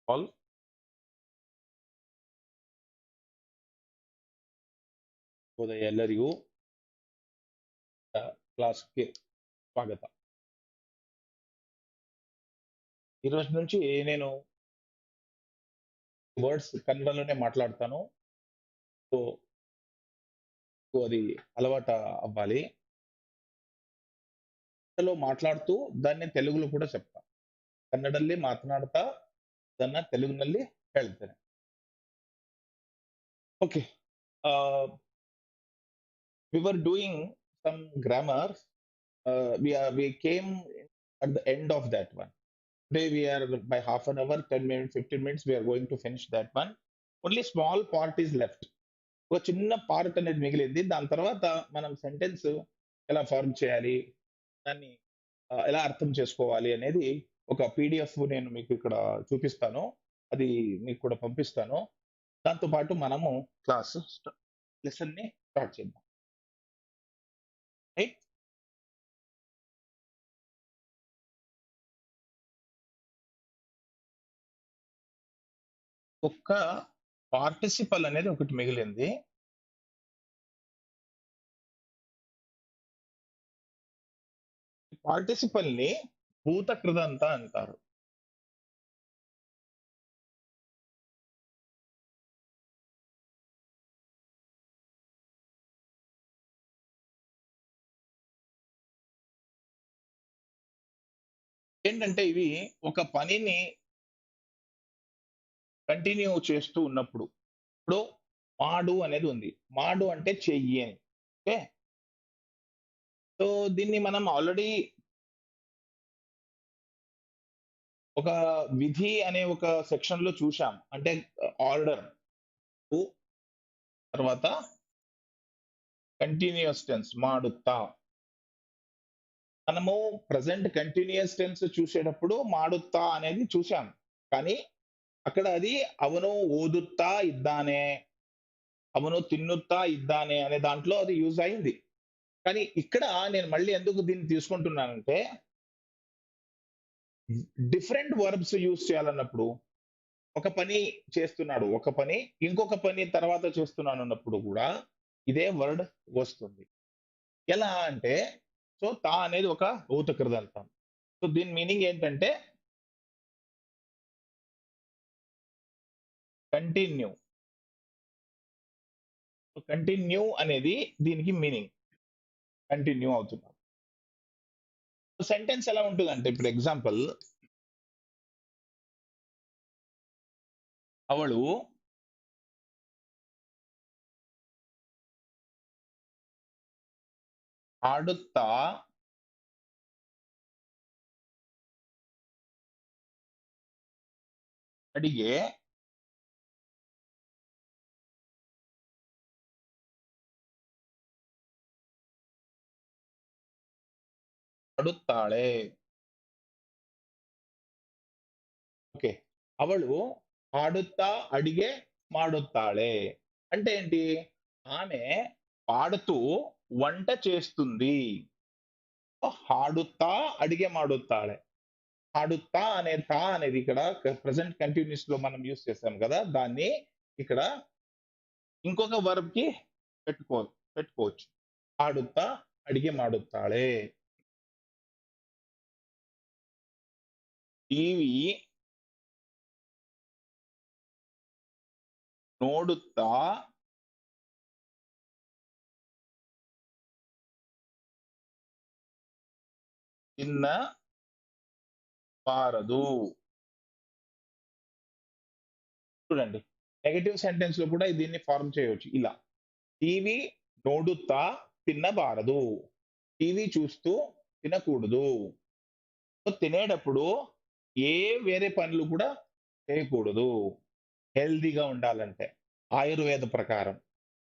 All ಶುಭೋದಯ ಎಲ್ಲರಿಗೂ. క్లాస్కి స్వాగతం. ఈ రోజు నుంచి నేను వర్డ్స్ కన్నడలోనే మాట్లాడతాను. సో అది అలవాటు అవ్వాలి. కన్నడలో మాట్లాడుతూ దాన్ని తెలుగులో కూడా చెప్తా. ಕನ್ನಡದಲ್ಲಿ ಮಾತನಾಡ್ತಾ ಅದನ್ನ ತೆಲುಗಿನಲ್ಲಿ ಹೇಳ್ತೇನೆ. Okay. We were doing some grammar. We came at the end of that one. Today we are by half an hour, 10 minutes, 15 minutes, we are going to finish that one. Only small part is left. ఒక చిన్న part అనేది మిగిలింది. దాని తర్వాత మనం sentence ఎలా form చేయాలి, దాన్ని ఎలా అర్థం చేసుకోవాలి అనేది ఒక పీడిఎఫ్ నేను మీకు ఇక్కడ చూపిస్తాను. అది మీకు కూడా పంపిస్తాను. దాంతో పాటు మనము క్లాస్ లెసన్‌ని స్టార్ట్ చేద్దాం. రైట్? ఒక్క పార్టిసిపల్ అనేది ఒకటి మిగిలింది. పార్టిసిపల్‌ని భూత కృదంత అంటారు. ఏంటంటే ఇవి ఒక పనిని కంటిన్యూ చేస్తూ ఉన్నప్పుడు. ఇప్పుడు మాడు అనేది ఉంది. మాడు అంటే చెయ్యి అని. ఓకే. సో దీన్ని మనం ఆల్రెడీ ఒక విధి అనే ఒక సెక్షన్‌లో చూసాం. అంటే ఆర్డర్ కు తర్వాత కంటిన్యూయస్ టెన్స్ మాడుతా. మనము ప్రెజెంట్ కంటిన్యూయస్ టెన్స్ చూసేటప్పుడు మాడుతా అనేది చూసాం. కానీ అక్కడ అది ಅವನು ಓದುತ್ತಾ ಇದ್ದಾನೆ, ಅವನು తిన్నుತ್ತಾ ఇದ್ದಾನೆ అనే దాంట్లో అది యూజ్ అయింది. కానీ ఇక్కడ నేను మళ్ళీ ఎందుకు దీన్ని తీసుకుంటున్నానంటే డిఫరెంట్ వర్బ్స్ యూజ్ చేయాలన్నప్పుడు ఒక పని చేస్తున్నాడు. ఒక పని ఇంకొక పని తర్వాత చేస్తున్నాను అన్నప్పుడు కూడా ఇదే వర్డ్ వస్తుంది. ఎలా అంటే సో తా అనేది ఒక భూత కృదంతం. సో దీని మీనింగ్ ఏంటంటే కంటిన్యూ. కంటిన్యూ అనేది దీనికి మీనింగ్. కంటిన్యూ అవుతున్నాం. సెంటెన్స్ ఎలా ఉంటుందంటే ఇప్పుడు ఎగ్జాంపుల్ ಅವಳು ಆಡುತ್ತಾ ಅಡಿಗೆ ಮಾಡುತ್ತಾಳೆ. ఓకే. అవಳು పాడుతా అడిగే మాడుతాళే. అంటే ఏంటి? ఆమె పాడుతూ వంట చేస్తుంది. ಹಾಡುತ್ತಾ అడిగే మాడుతాళే. ಹಾಡುತ್ತಾ అనే తా అనేది ఇక్కడ ప్రెజెంట్ కంటిన్యూస్‌లో మనం యూజ్ చేసాం కదా! దాన్ని ఇక్కడ ఇంకొక వర్బ్‌కి పెట్టుకో పెట్టుకోవచ్చు. ಹಾಡುತ್ತಾ ಅಡಿಗೆ ಮಾಡುತ್ತಾಳೆ. టీవీ ನೋಡುತ್ತಾ తిన్నబారదు. చూడండి. నెగెటివ్ సెంటెన్స్‌లో కూడా దీన్ని ఫార్మ్ చేయొచ్చు ఇలా. టీవీ ನೋಡುತ್ತಾ తిన్నబారదు. టీవీ చూస్తూ తినకూడదు. సో, తినేటప్పుడు ఏ వేరే పనులు కూడా చేయకూడదు. హెల్తీగా ఉండాలంటే. ఆయుర్వేద ప్రకారం.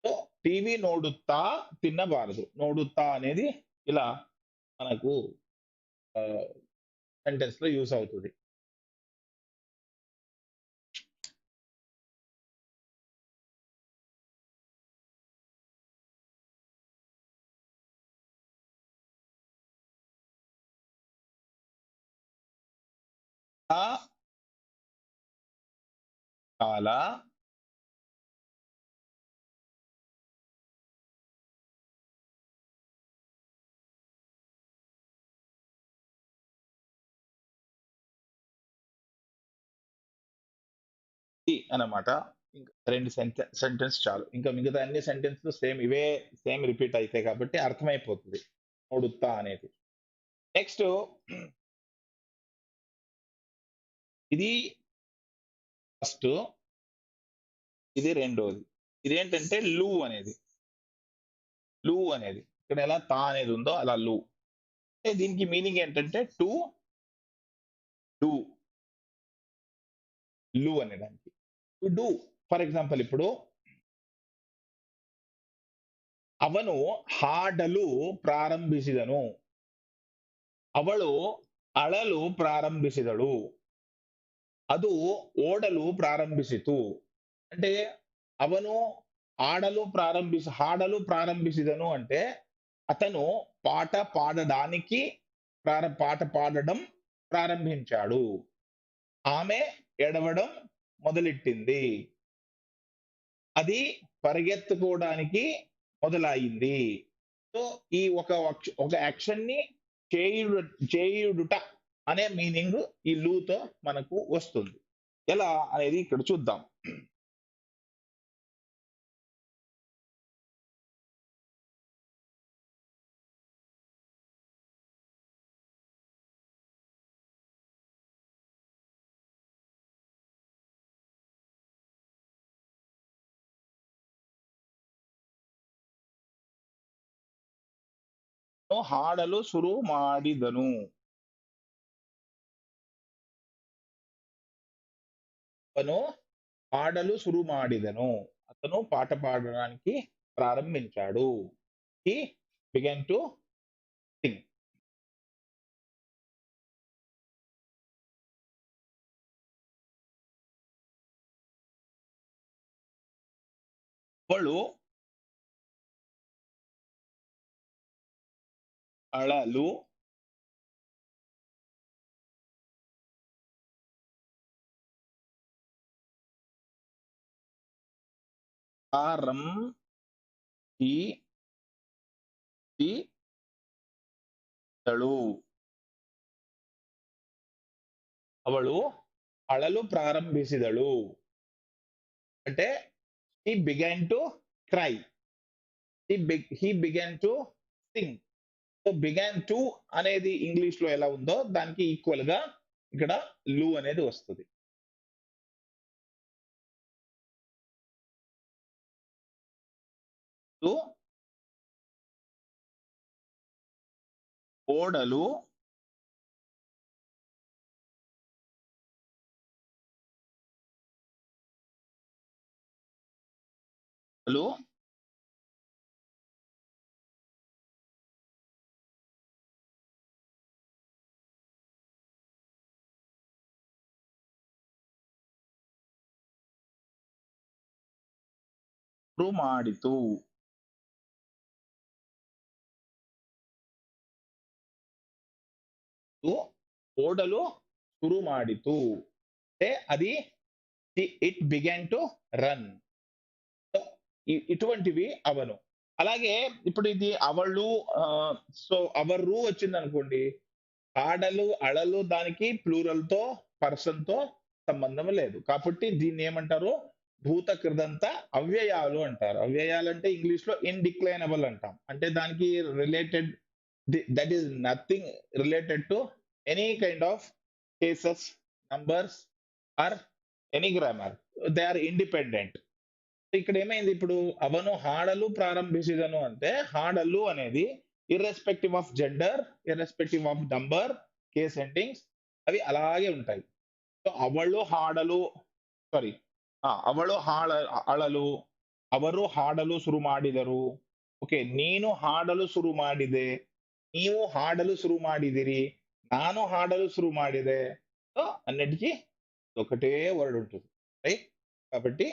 సో, టీవీ ನೋಡುತ್ತಾ తిన్నబారదు. ನೋಡುತ್ತಾ అనేది ఇలా మనకు ఆహ్, సెంటెన్స్‌లో యూజ్ అవుతది. ఆ చాలా అన్నమాట. ఇంకా 2 సెంటెన్స్ చాలు. ఇంకా మిగతా అన్ని సెంటెన్స్‌లు సేమ్ ఇవే సేమ్ రిపీట్ అయితాయి కాబట్టి అర్థమైపోతది. "నోడుత్తా" అనేది. నెక్స్టు ఇది ఫస్టు, ఇది రెండోది. ఇదేంటంటే అనేది. అనేది. ఇక్కడ ఎలా తా అనేది ఉందో అలా అంటే దీనికి మీనింగ్ ఏంటంటే టు డూ. అనేదానికి. To do. ఫర్ ఎగ్జాంపుల్ ఇప్పుడు ಅವನು ಹಾಡಲು ಪ್ರಾರಂಭಿಸಿದನು. ಅವಳು ಅಳಲು ಪ್ರಾರಂಭಿಸಿದಳು. ಅದು ಓಡಲು ಪ್ರಾರಂಭಿಸಿತು. అంటే అవను హాడలు ప్రారంభిసిదను అంటే అతను పాట పాడడానికి పాట పాడడం ప్రారంభించాడు. ఆమె ఏడవడం మొదలెట్టింది. అది పరిగెత్తుకోవడానికి మొదలయింది. సో, ఈ ఒక యాక్షన్‌ని చేయుడు చేయుడుట అనే మీనింగ్ ఈ లూతో మనకు వస్తుంది. ఎలా అనేది ఇక్కడ చూద్దాం. ಹಾಡಲು ಶುರು ಮಾಡಿದನು. అతను పాడలు శురు ಮಾಡಿದನು. అతను పాట పాడడానికి ప్రారంభించాడు. He began to sing. ಅವಳು ಅಳಲು ಪ್ರಾರಂಭಿಸಿದಳು. ಅವಳು అಳಲು ప్రారంభిసిదಳು. అంటే he began to cry. He began to sing. So began to అనేది ఇంగ్లీష్ లో ఎలా ఉందో దానికి ఈక్వల్ గా ఇక్కడ అనేది వస్తుంది. ఓడలు ಮಾಡಿತು. ఓడలు శురు ಮಾಡಿತು. అంటే అది ఇట్ బిగాన్ టు రన్. ఇటువంటివి అవను. అలాగే ఇప్పుడు ఇది అవళ్ళు సో అవరు వచ్చిందనుకోండి. ఆడలు, అళలు దానికి ప్లూరల్‌తో, పర్సన్‌తో సంబంధం లేదు. కాబట్టి దీన్నేమంటారు? భూత కృదంత అవ్యయాలు అంటారు. అవ్యయాలంటే ఇంగ్లీష్‌లో ఇన్‌డిక్లైనబుల్ అంటాం. అంటే దానికి related that is nothing related to any kind of cases, numbers or any grammar. They are independent. ఇక్కడ ఏమైంది ఇప్పుడు అవను హాడలు ప్రారంభించిదను అంటే హాడలు అనేది irrespective of gender, irrespective of number, case endings అవి అలాగే ఉంటాయి. సో అవಳು ಹಾಡಲು ಸಾರಿ ಅವಳು ಅಳಲು, ಅವರು ಹಾಡಲು ಶುರು ಮಾಡಿದರು. ಓಕೆ, ನೀನು ಹಾಡಲು ಶುರು ಮಾಡಿದೆ, ನೀವು ಹಾಡಲು ಶುರು ಮಾಡಿದಿರಿ, ನಾನು ಹಾಡಲು ಶುರು ಮಾಡಿದೆ. సో అన్నిటికీ ఒకటే వర్డ్ ఉంటుంది, రైట్? కాబట్టి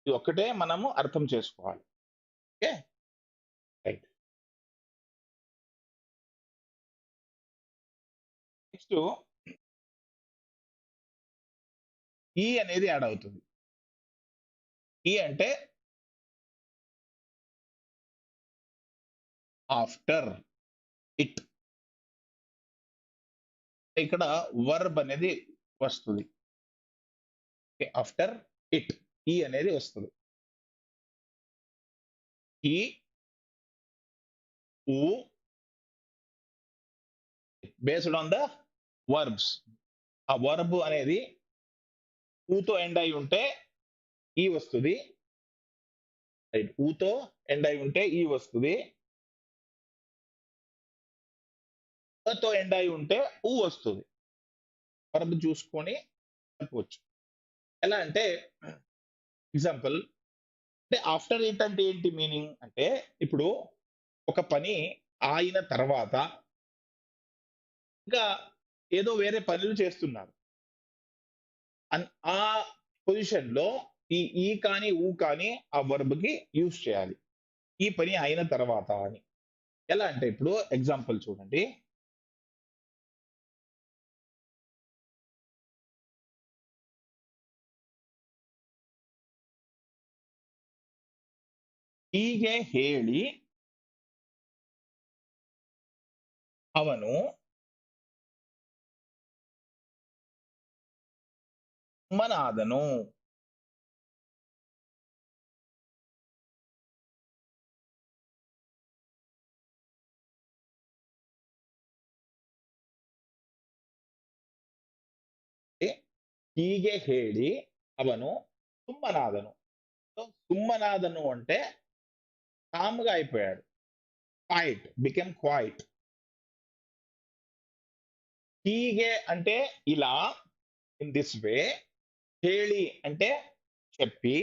ఇది ఒక్కటే మనము అర్థం చేసుకోవాలి. Okay, right. నెక్స్ట్ ఈ అనేది యాడ్ అవుతుంది. ఈ అంటే ఆఫ్టర్ ఇట్. ఇక్కడ వర్బ్ అనేది వస్తుంది. ఆఫ్టర్ ఇట్ ఈ అనేది వస్తుంది. ఈ ఊ బేస్డ్ ఆన్ ద వర్బ్స్. ఆ వర్బ్ అనేది ఊతో ఎండ్ అయి ఉంటే ఈ వస్తుంది. రైట్, ఊతో ఎండ్ అయి ఉంటే ఈ వస్తుంది. తో ఎండ్ అయి ఉంటే ఊ వస్తుంది. వర్బ్ చూసుకొని చెప్పవచ్చు. ఎలా అంటే ఎగ్జాంపుల్, అంటే ఆఫ్టర్ ఇట్ అంటే ఏంటి మీనింగ్ అంటే, ఇప్పుడు ఒక పని అయిన తర్వాత ఇంకా ఏదో వేరే పనులు చేస్తున్నారు. ఆ పొజిషన్ లో ఈ కానీ ఊ కానీ ఆ వర్బ్ కి యూజ్ చేయాలి. ఈ పని అయిన తర్వాత అని. ఎలా అంటే ఇప్పుడు ఎగ్జాంపుల్ చూడండి. ಹೀಗೆ ಹೇಳಿ ಅವನು ಸುಮ್ಮನಾದನು. ಹೀಗೆ ಹೇಳಿ ಅವನು సుమ్మనాదను. సో సుమ్మనాదను అంటే కామ్‌గా అయిపోయాడు. Quiet, become quiet. హీగే అంటే ఇలా, ఇన్ దిస్ వే. హేళి అంటే చెప్పి,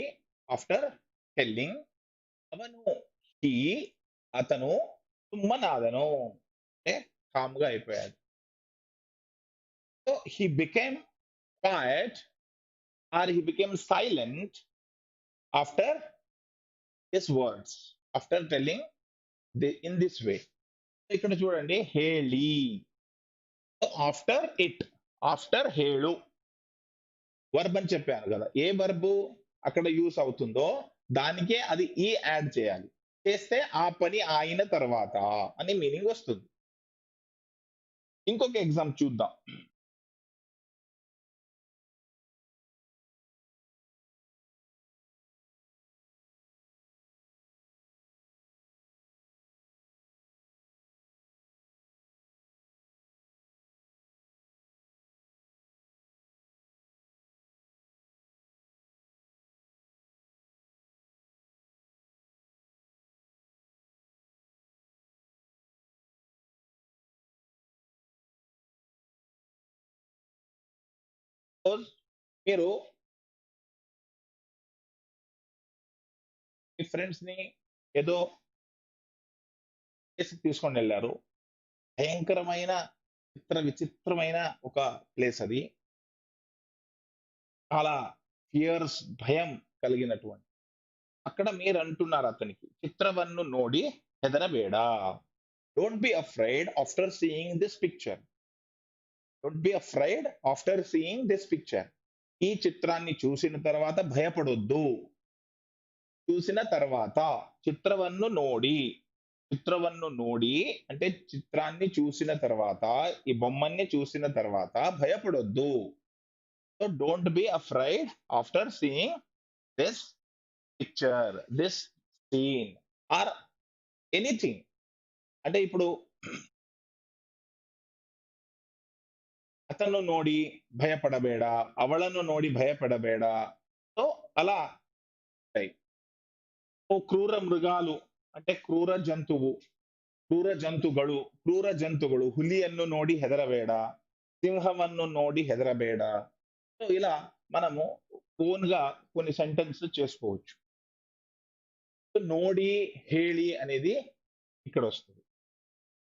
ఆఫ్టర్ టెల్లింగ్. అవను హీ అతను సుమ్మనాదను అంటే కామ్‌గా అయిపోయాడు. So he became quiet or he became silent after his words, after telling in this way. ఇక్కడ చూడండి హేళి, ఆఫ్టర్ ఇట్, ఆఫ్టర్ హేళు వర్బ్ అని చెప్పాను కదా. ఏ వర్బ్ అక్కడ యూస్ అవుతుందో దానికే అది ఈ యాడ్ చేయాలి. చేస్తే ఆ పని అయిన తర్వాత అని మీనింగ్ వస్తుంది. ఇంకొక ఎగ్జామ్ చూద్దాం. సపోజ్ మీరు మీ ఫ్రెండ్స్ ని ఏదో ప్లేస్ తీసుకొని వెళ్ళారు. భయంకరమైన విచిత్రమైన ఒక ప్లేస్ అది. చాలా ఫియర్స్, భయం కలిగినటువంటి. అక్కడ మీరు అంటున్నారు అతనికి, చిత్రವನ್ನು ನೋಡಿ ಹೆದರಬೇಡ. Don't be afraid after seeing this picture. Don't be afraid after seeing this picture. ఈ చిత్రాన్ని చూసిన తర్వాత భయపడొద్దు. చూసిన తర్వాత చిత్రವನ್ನು ನೋಡಿ. చిత్రವನ್ನು ನೋಡಿ అంటే చిత్రాన్ని చూసిన తర్వాత, ఈ బొమ్మని చూసిన తర్వాత భయపడొద్దు. So don't be afraid after seeing this picture, this scene or anything. అంటే ఇప్పుడు అతను ನೋಡಿ భయపడಬೇಡ, ಅವಳನ್ನು ನೋಡಿ భయపడಬೇಡ. సో అలా ఉంటాయి. ఓ క్రూర మృగాలు అంటే క్రూర జంతువు, ಕ್ರೂರ ಜಂತುಗಳು. ಹುಲಿಯನ್ನು ನೋಡಿ ಹೆದರಬೇಡ, సింహವನ್ನು ನೋಡಿ ಹೆದರಬೇಡ. సో ఇలా మనము ఓన్ గా కొన్ని సెంటెన్స్ చేసుకోవచ్చు. నోడి హేళి అనేది ఇక్కడ వస్తుంది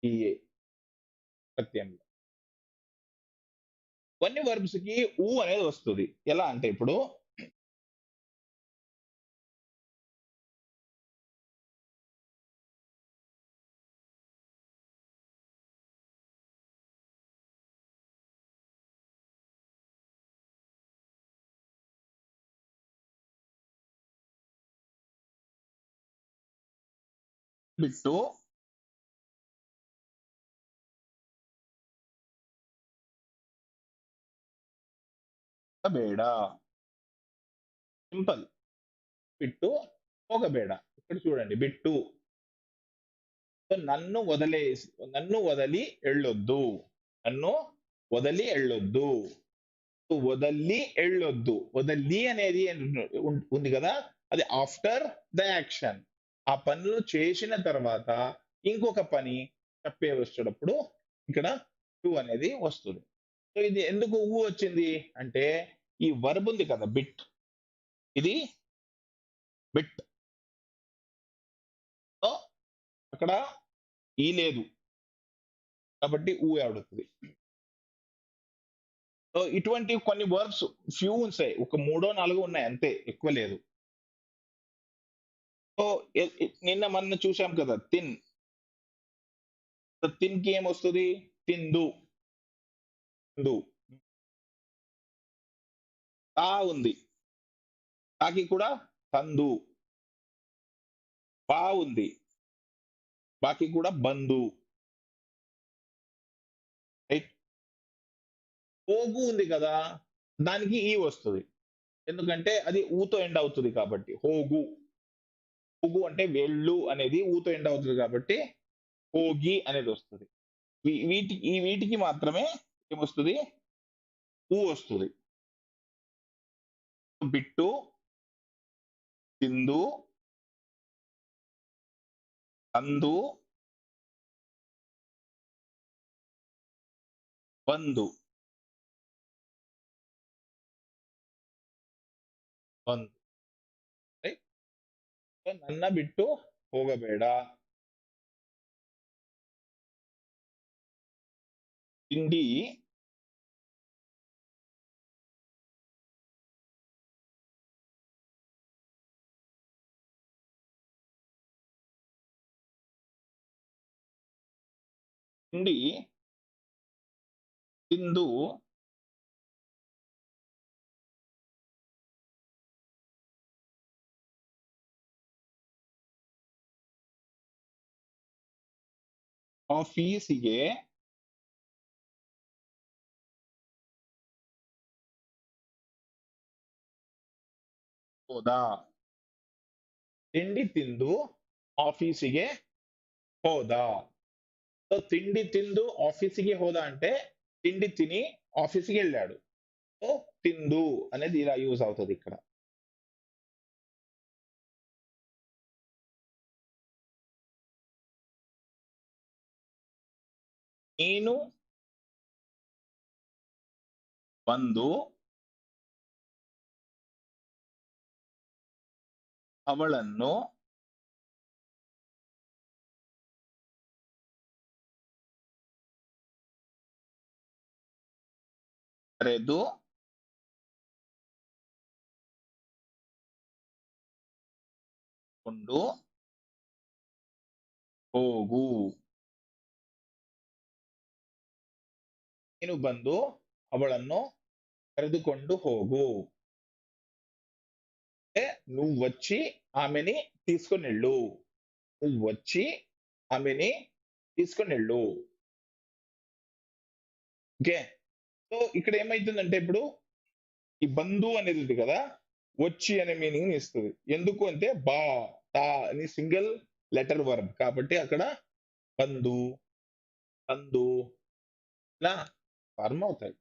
ఈ ప్రత్యయంలో. కొన్ని వర్బ్స్ కి ఊ అనేది వస్తుంది. ఎలా అంటే ఇప్పుడు బిట్టు ఒక బేడ. సింపుల్. బిట్టు ఒక బేడ. ఇక్కడ చూడండి బిట్టు. నన్ను వదిలేసి, నన్ను వదిలి ఎళ్ళొద్దు. నన్ను వదిలి ఎళ్ళొద్దు. వదలి ఎళ్ళొద్దు. వదలి అనేది ఉంది కదా, అది ఆఫ్టర్ ద యాక్షన్. ఆ పనులు చేసిన తర్వాత ఇంకొక పని చెప్పే వచ్చేటప్పుడు ఇక్కడ టు అనేది వస్తుంది. సో ఇది ఎందుకు ఊ వచ్చింది అంటే, ఈ వర్బ్ ఉంది కదా బిట్, ఇది బిట్. సో అక్కడ ఈ లేదు కాబట్టి ఊ ఆడుతుంది. సో ఇటువంటి కొన్ని వర్బ్స్ ఫ్యూ ఉంటాయి, ఒక మూడో నాలుగో ఉన్నాయి అంతే, ఎక్కువ లేదు. సో నిన్న మనం చూసాం కదా తిన్. తిన్ కి ఏమొస్తుంది? తిందు. తిందు. తా ఉంది, తాకి కూడా తందు. బా ఉంది, బాకి కూడా బంధు. రైట్. పోగు ఉంది కదా, దానికి ఈ వస్తుంది, ఎందుకంటే అది ఊతో ఎండ్ అవుతుంది కాబట్టి. హోగు. హోగు అంటే వెళ్ళు అనేది ఊతో ఎండ్ అవుతుంది కాబట్టి హోగి అనేది వస్తుంది. వీటికి మాత్రమే ఏమొస్తుంది? ఊ వస్తుంది. బిట్టు, తిందు, అందు, ಬಂದು. ಬಂದು. ರೈಟ್. ನನ್ನ ಬಿಟ್ಟು ಹೋಗಬೇಡ. ತಿಂಡಿ ತಿಂಡಿ ತಿಂದು ಆಫೀಸಿಗೆ ಹೋದ. ತಿಂಡಿ ತಿಂದು ಆಫೀಸಿಗೆ ಹೋದ. సో తిండి తిందు ఆఫీస్కి హోదా అంటే తిండి తిని ఆఫీస్కి వెళ్ళాడు. సో తిందు అనేది ఇలా యూజ్ అవుతుంది ఇక్కడ. ನೀನು ಬಂದು ಅವಳನ್ನು ಕರೆದು ಕೊಂಡು ಹೋಗು. ನೀನು ಬಂದು ಅವಳನ್ನು కరెదుకొండు హోగు అంటే నువ్వు వచ్చి ఆమెని తీసుకొని వెళ్ళు. నువ్వు వచ్చి ఆమెని తీసుకొని వెళ్ళు. ఓకే. సో ఇక్కడ ఏమైతుందంటే ఇప్పుడు ఈ బంధు అనేది ఉంది కదా, వచ్చి అనే మీనింగ్ ఇస్తుంది. ఎందుకు అంటే బా, తా అని సింగిల్ లెటర్ వర్బ్ కాబట్టి అక్కడ బంధు, తందు ఇలా ఫార్మ్ అవుతాయి.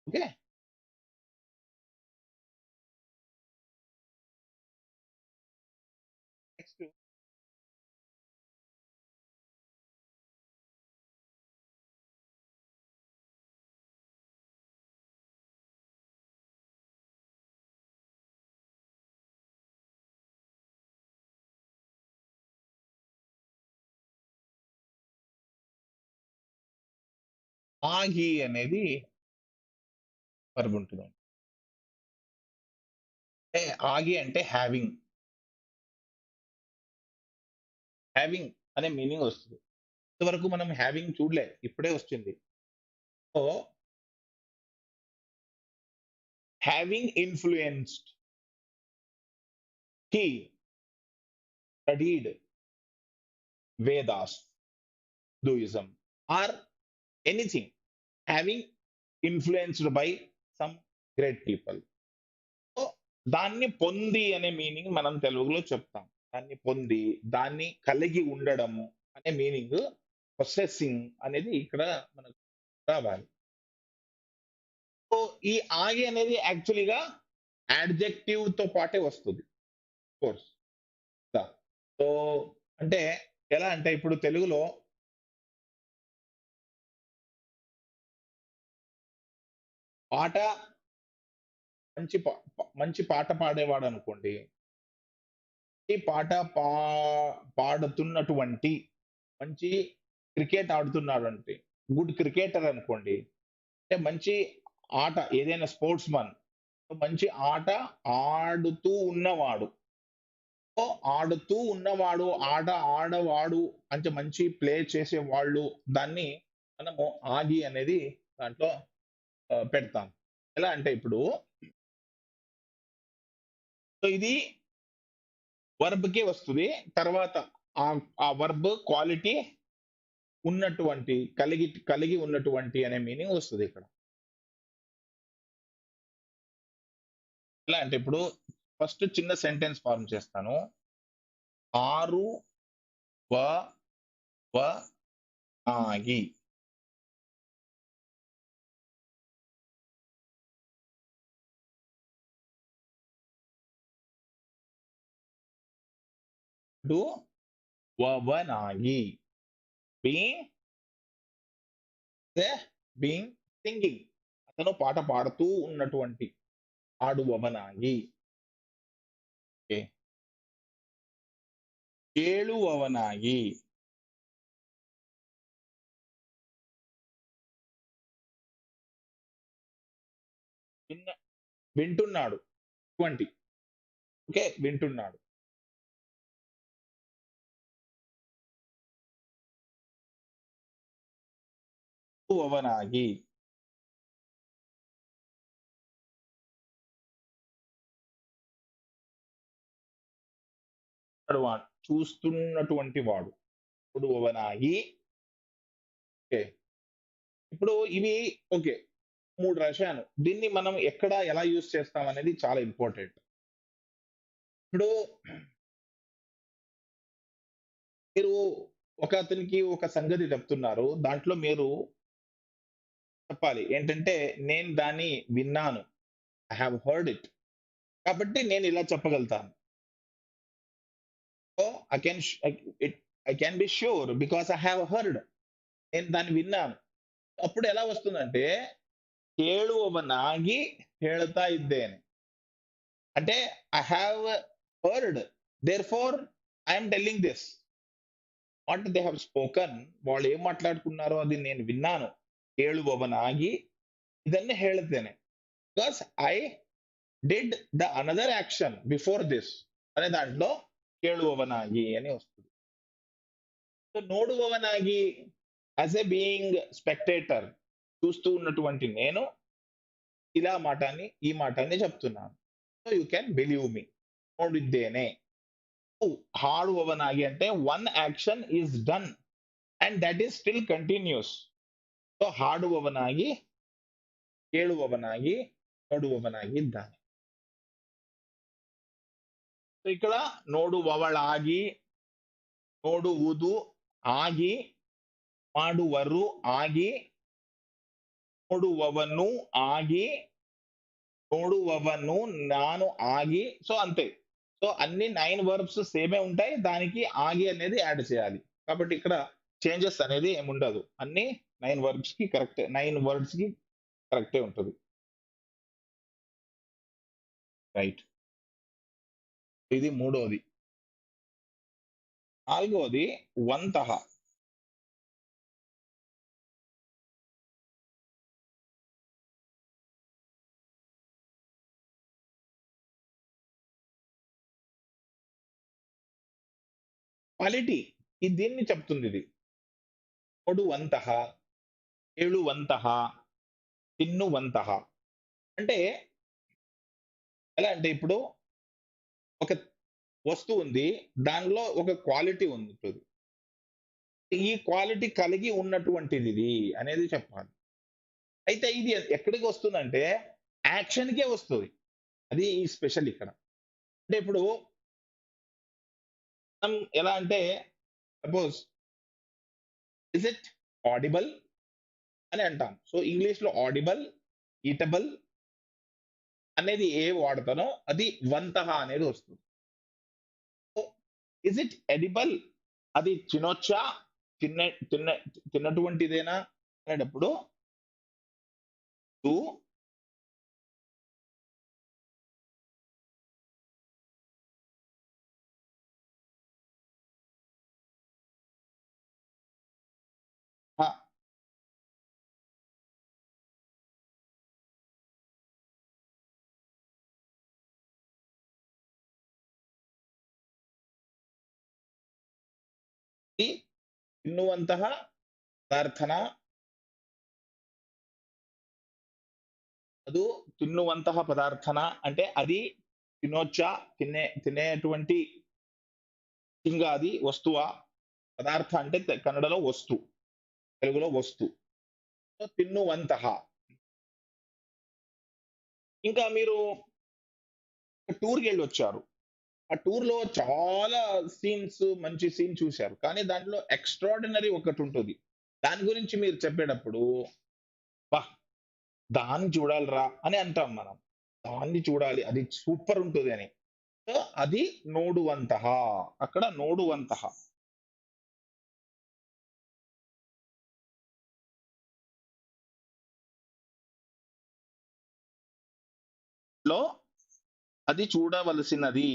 ఓకే. నెక్స్ట్ ఆగి అనేది వర్బ్ ఉంటుంది. అంటే ఆగి అంటే హ్యావింగ్, హ్యావింగ్ అనే మీనింగ్ వస్తుంది. ఇంతవరకు మనం హ్యావింగ్ చూడలే, ఇప్పుడే వచ్చింది. So having influenced, he studied, Vedas, Hinduism, or anything having influenced by some great people. So దాన్ని పొంది అనే మీనింగ్ మనం తెలుగులో చెప్తాం. దాన్ని పొంది, దాన్ని కలిగి ఉండడం అనే మీనింగ్ పొసెసింగ్ అనేది ఇక్కడ మనకు రావాలి. సో ఈ ఆగి అనేది యాక్చువల్‌గా యాడ్జెక్టివ్ తో పాటే వస్తుంది. కోర్స్. సో అంటే ఎలా అంటే ఇప్పుడు తెలుగులో పాట మంచి పాట పాడేవాడనుకోండి. ఈ పాట పాడుతున్నటువంటి మంచి క్రికెట్ ఆడుతున్నాడంటే గుడ్ క్రికెటర్ అనుకోండి. అంటే మంచి ఆట ఏదైనా స్పోర్ట్స్‌మన్ మంచి ఆట ఆడుతూ ఉన్నవాడు. సో ఆడుతూ ఉన్నవాడు, ఆట ఆడవాడు అంటే మంచి ప్లే చేసేవాళ్ళు దాన్ని మనము ఆగి అనేది దాంట్లో పెడతాం. ఎలా అంటే ఇప్పుడు సో ఇది వర్బ్‌కే వస్తది. తర్వాత ఆ వర్బ్ క్వాలిటీ ఉన్నటువంటి కలిగి ఉన్నటువంటి అనే మీనింగ్ వస్తది ఇక్కడ. ఎలా అంటే ఇప్పుడు ఫస్ట్ చిన్న సెంటెన్స్ ఫార్మ్ చేస్తాను. ఆరు వ వ ఆగి. డు వవనాగి. Being being singing. అతను పాట పాడుతూ ఉన్నటువంటి ఆడువవనాగి. ఓకే. కేಳುವವನಾಗಿ. వింటున్నాడు. 20. ఓకే. వింటున్నాడు. ಅವನಾಗಿ. చూస్తున్నటువంటి వాడు. చూడువవనాగి. ఓకే. ఇప్పుడు ఇవి ఓకే. 3 రాశాను. దీన్ని మనం ఎక్కడ ఎలా యూజ్ చేస్తాం అనేది చాలా ఇంపార్టెంట్. ఇప్పుడు మీరు అతనికి ఒక సంగతి చెప్తున్నారు. దాంట్లో మీరు చెప్పాలి. ఏంటంటే నేను దాన్ని విన్నాను. I have heard it. కాబట్టి నేను ఇలా చెప్పగలుగుతాను. So I can I can be sure because I have heard. నేను దాన్ని విన్నాను. అప్పుడు ఎలా వస్తుందంటే ಕೇಳುವವನಾಗಿ ಹೇಳ್ತಾ ఇద్దేನೆ. అంటే I have heard therefore I'm telling this. What they have spoken, వాళ్ళు ఏం మాట్లాడుకున్నారో అది నేను విన్నాను. ಕೇಳುವವನಾಗಿ ಇದನ್ನು ಹೇಳ್ತೇನೆ. Because I did the another action before this అనే దాంట్లో ಕೇಳುವವನಾಗಿ అని వస్తుంది. సో ನೋಡುವವನಾಗಿ యాజ్ ఎ బీయింగ్ స్పెక్టేటర్ చూస్తూ ఉన్నటువంటి నేను ఈ మాటని చెప్తున్నాను. So you can believe me. ನೋಡಿದ್ದೇನೆ. ಹಾಡುವವನಾಗಿ అంటే one action is done and that is still continues. So ಹಾಡುವವನಾಗಿ, ಕೇಳುವವನಾಗಿ, ನೋಡುವವನಾಗಿ ಇದ್ದಾನೆ. సో ఇక్కడ ನೋಡುವವಳಾಗಿ, ನೋಡುವುದು ಆಗಿ, ಮಾಡುವರು ಆಗಿ, ನೋಡುವವನು ఆగి, ನೋಡುವವನು ನಾನು ఆగి. సో అంతే. సో అన్ని 9 వర్బ్స్ సేమే ఉంటాయి. దానికి ఆగి అనేది యాడ్ చేయాలి. కాబట్టి ఇక్కడ చేంజెస్ అనేది ఏముండదు. అన్ని 9 వర్బ్స్ కి కరెక్టే. 9 వర్డ్స్ కి కరెక్టే ఉంటది. రైట్. ఇది మూడోది. నాలుగోది వంతః. క్వాలిటీ దీన్ని చెప్తుంది ఇది. కొడువంతః, ఏಳುವಂತಹ, తిన్నుವಂತಹ. అంటే ఎలా అంటే ఇప్పుడు ఒక వస్తువు ఉంది. దానిలో ఒక క్వాలిటీ ఉంటుంది. ఈ క్వాలిటీ కలిగి ఉన్నటువంటిది ఇది అనేది చెప్పాలి. అయితే ఇది ఎక్కడికి వస్తుందంటే యాక్షన్‌కే వస్తది. అది స్పెషల్ ఇక్కడ. అంటే ఇప్పుడు మనం ఎలా అంటే సపోజ్ ఇస్ ఇట్ ఆడిబుల్ అని అంటాం. సో ఇంగ్లీష్‌లో ఆడిబుల్, ఈటబుల్ అనేది వాడతానో అది వంతహ అనేది వస్తుంది. సో ఇస్ ఇట్ ఎడిబుల్ అది తినొచ్చా? తిన్న తిన్న తిన్నటువంటిదేనా అనేటప్పుడు టు హ టి తిన్ನುವಂತಹ ಪದಾರ್ಥನ ಅದು తిన్ನುವಂತಹ పదార్థన అంటే అది తినొచ్చా? తినేటువంటి థింగా అది వస్తువా? పదార్థ అంటే కన్నడలో వస్తు. తెలుగులో వస్తు. సో తిన్నువంతహ. ఇంకా మీరు టూర్‌కెళ్ళొచ్చారు. ఆ టూర్‌లో చాలా మంచి సీన్ చూసారు. కానీ దాంట్లో ఎక్స్‌ట్రార్డినరీ ఒకటుంటది. దాని గురించి మీరు చెప్పేటప్పుడు, అబ్బా! దాన్ని చూడాలిరా అని అంటాం మనం. దాన్ని చూడాలి. అది సూపర్ ఉంటది అని. సో, అది నోడుವಂತಹ. అక్కడ నోడుವಂತಹ. లో అది చూడవలసినది.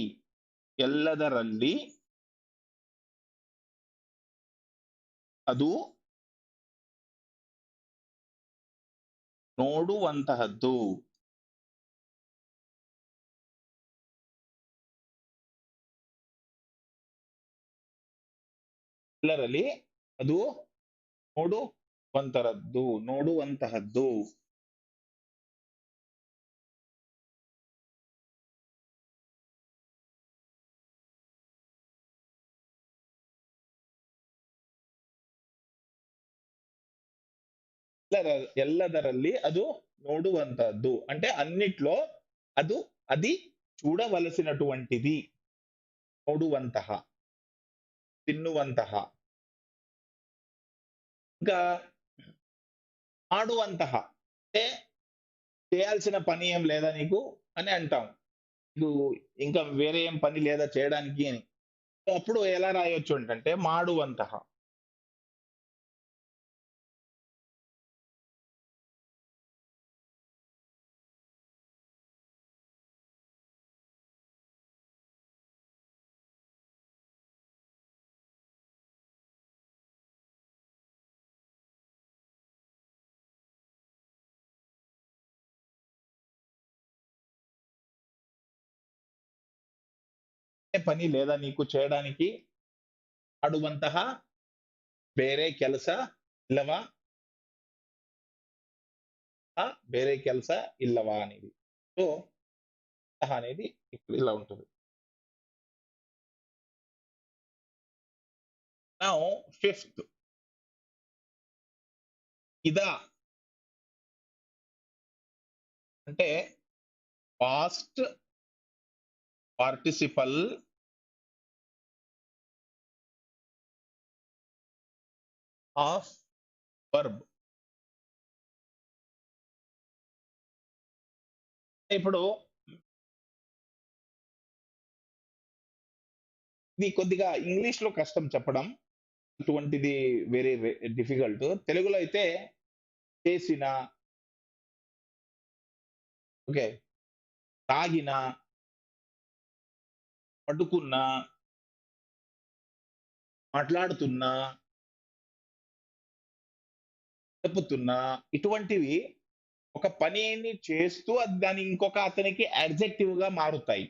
ಎಲ್ಲದರಲ್ಲಿ ಅದು ನೋಡುವಂತಹದ್ದು. ಎಲ್ಲರಲ್ಲಿ ಅದು ನೋಡುವಂತರದ್ದು, ನೋಡುವಂತಹದ್ದು. ಎಲ್ಲದರಲ್ಲಿ ಅದು ನೋಡುವಂತಹದ್ದು. అంటే అన్నిట్లో అది చూడవలసినటువంటిది. ನೋಡುವಂತಹ, తిన్నుವಂತಹ. ఇంకా ఆడువంತಹ అంటే చేయాల్సిన పని ఏం లేదా నీకు అని అంటాం. నీకు ఇంకా వేరే ఏం పని లేదా చేయడానికి అని. సో, అప్పుడు ఎలా రాయొచ్చు అంటే మాడువంತಹ. ఏ పని లేదా నీకు చేయడానికి ఆడుವಂತಹ ಬೇರೆ ಕೆಲಸ ಇಲ್ಲವಾ? ಬೇರೆ ಕೆಲಸ ఇల్లవా అనేది. సో, అనేది ఇక్కడ ఇలా ఉంటది. నౌ ఫిఫ్త్ ఇదా అంటే పాస్ట్ పార్టిసిపల్ ఆఫ్ వర్బ్. ఇప్పుడు ఇది కొద్దిగా ఇంగ్లీష్‌లో కష్టం చెప్పడం. అటువంటిది వెరీ డిఫికల్ట్. తెలుగులో అయితే చేసిన, ఓకే. తాగిన, పడుకున్న, మాట్లాడుతున్నా, చెప్పుతున్నా ఇటువంటివి ఒక పనిని చేస్తూ అది దాన్ని ఇంకొక అతనికి అడ్జెక్టివ్‌గా మారుతాయి.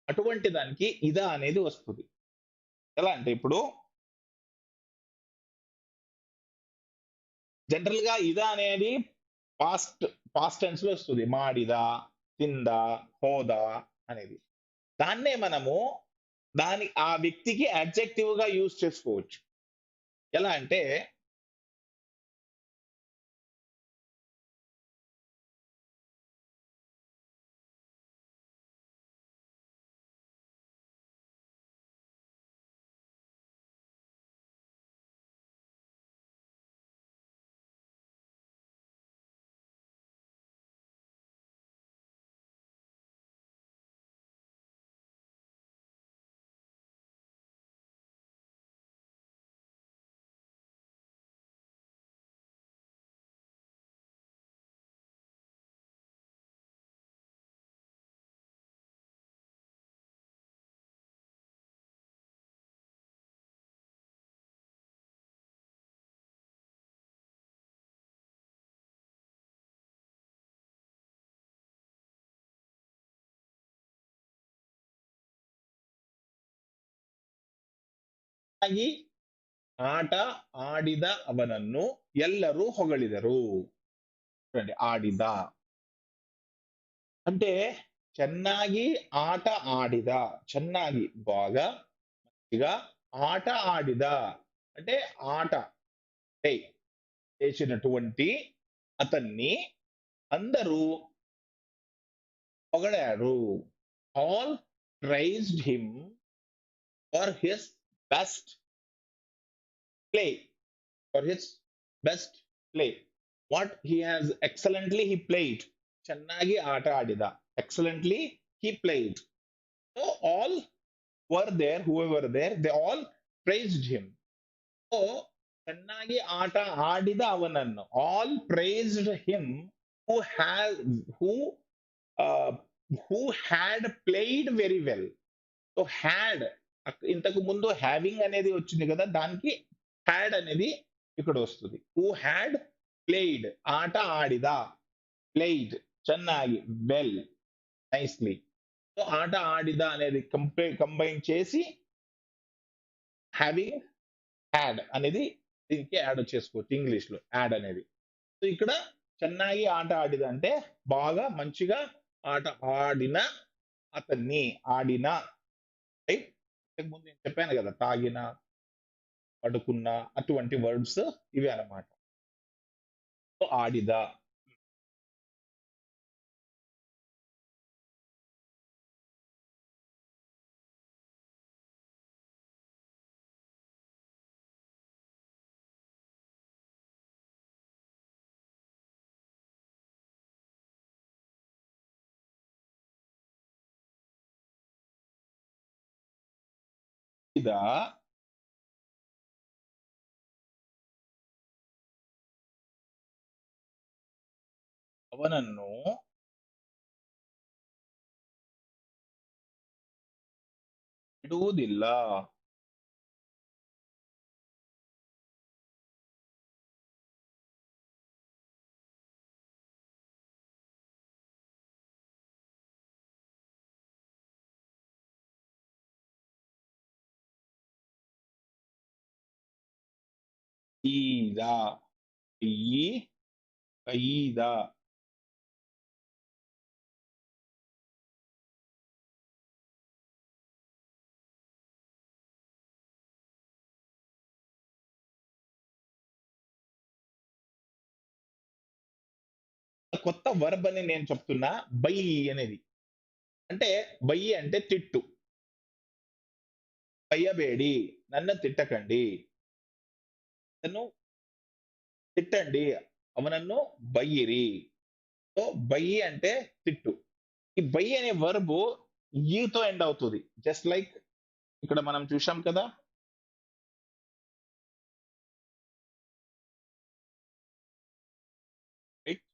అటువంటి దానికి ఇదా అనేది వస్తది. ఎలా అంటే ఇప్పుడు జనరల్‌గా ఇదా అనేది పాస్ట్ పాస్ట్ టెన్స్‌లో వస్తది. మాడిదా, తిందా, హోదా అనేది. దాన్నే మనము ఆ వ్యక్తికి అడ్జెక్టివ్‌గా యూజ్ చేసుకోవచ్చు. ఎలా అంటే ಆಗಿ ಆಟ ಆಡಿದ ಅವನನ್ನು ಎಲ್ಲರೂ ಹೊಗಳಿದರು. చూడండి ఆడిದ అంటే ಚೆನ್ನಾಗಿ ఆట ఆడిದ, ಚೆನ್ನಾಗಿ బాగా మంచిగా ఆట ఆడిద అంటే ఆట ప్లే చేసినటువంటి అతన్ని అందరూ పొగడారు. All praised him for his best play, for his best play. What he has excellently he played. Chennagi aata adida. Excellently he played. So all were there, whoever there, they all praised him. So Chennagi aata adida avanannu. All praised him who has uh, who had played very well. So had ఇంతకు ముందు having అనేది వచ్చింది కదా, దానికి had అనేది ఇక్కడ వస్తుంది. Who had played ఆట ఆడిదా, ప్లేయిడ్ ಚೆನ್ನಾಗಿ వెల్ నైస్లీ. సో ఆట ఆడిదా అనేది కంబైన్ చేసి హ్యావింగ్ హ్యాడ్ అనేది దీనికి యాడ్ చేసుకోవచ్చు ఇంగ్లీష్ లో యాడ్ అనేది. సో ఇక్కడ ಚೆನ್ನಾಗಿ ఆట ఆడిద అంటే బాగా మంచిగా ఆట ఆడిన అతన్ని, ఆడిన రైట్. ఇంతకుముందు నేను చెప్పాను కదా తాగిన, పడుకున్న అటువంటి వర్డ్స్ ఇవి అన్నమాట. సో ఆడిద. ఇద ಅವನನ್ನು ಬಿಡುವುದಿಲ್ಲ. ఈద, ఈ ఈద. కొత్త వర్బ్ అని నేను చెప్తున్నా. బై అనేది అంటే బై అంటే తిట్టు, బయ్యబేడి, నన్ను తిట్టకండి, నన్ను తిట్టండి, అవనన్ను బయ్యిరి. సో బయ్యి అంటే తిట్టు. ఈ బై అనే వర్బ్ ఈతో ఎండ్ అవుతుంది. జస్ట్ లైక్ ఇక్కడ మనం చూసాం కదా, రైట్,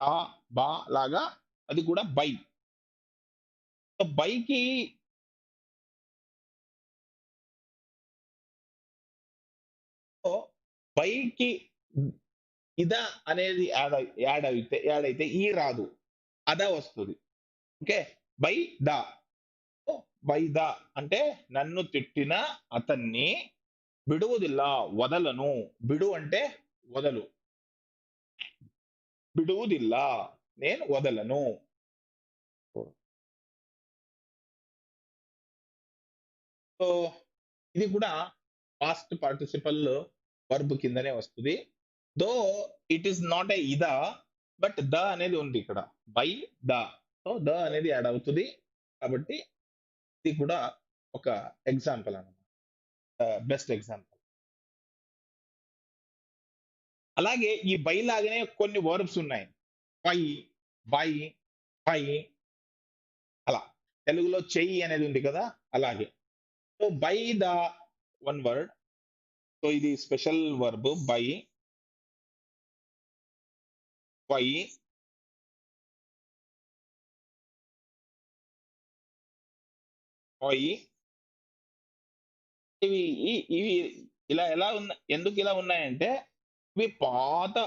ఆ బా లాగా అది కూడా బై. సో బైకి బైకి ఇద అనేది యాడ్ అయితే ఈ రాదు, అద వస్తుంది. Okay, by the. By the అంటే నన్ను తిట్టిన అతన్ని బిడువుదిల్లా, వదలను. బిడు అంటే వదలు, బిడువుదిల్లా నేను వదలను. సో ఇది కూడా పాస్ట్ పార్టిసిపల్ వర్బ్ కిందనే వస్తుంది. Though it is not a ఇదా, బట్ ద అనేది ఉంది ఇక్కడ, బై ద. సో ద అనేది యాడ్ అవుతుంది, కాబట్టి ఇది కూడా ఒక ఎగ్జాంపుల్ అన్నమాట, బెస్ట్ ఎగ్జాంపుల్. అలాగే ఈ బై లాగానే కొన్ని వర్బ్స్ ఉన్నాయి, పై, బై, పై, అలా. తెలుగులో చెయ్యి అనేది ఉంది కదా, అలాగే. So by the one word, so ఇది స్పెషల్ వర్బ్ బై, పై, పై. ఇవి ఇలా ఎలా ఉన్నాయి, ఎందుకు ఇలా ఉన్నాయంటే ఇవి పాత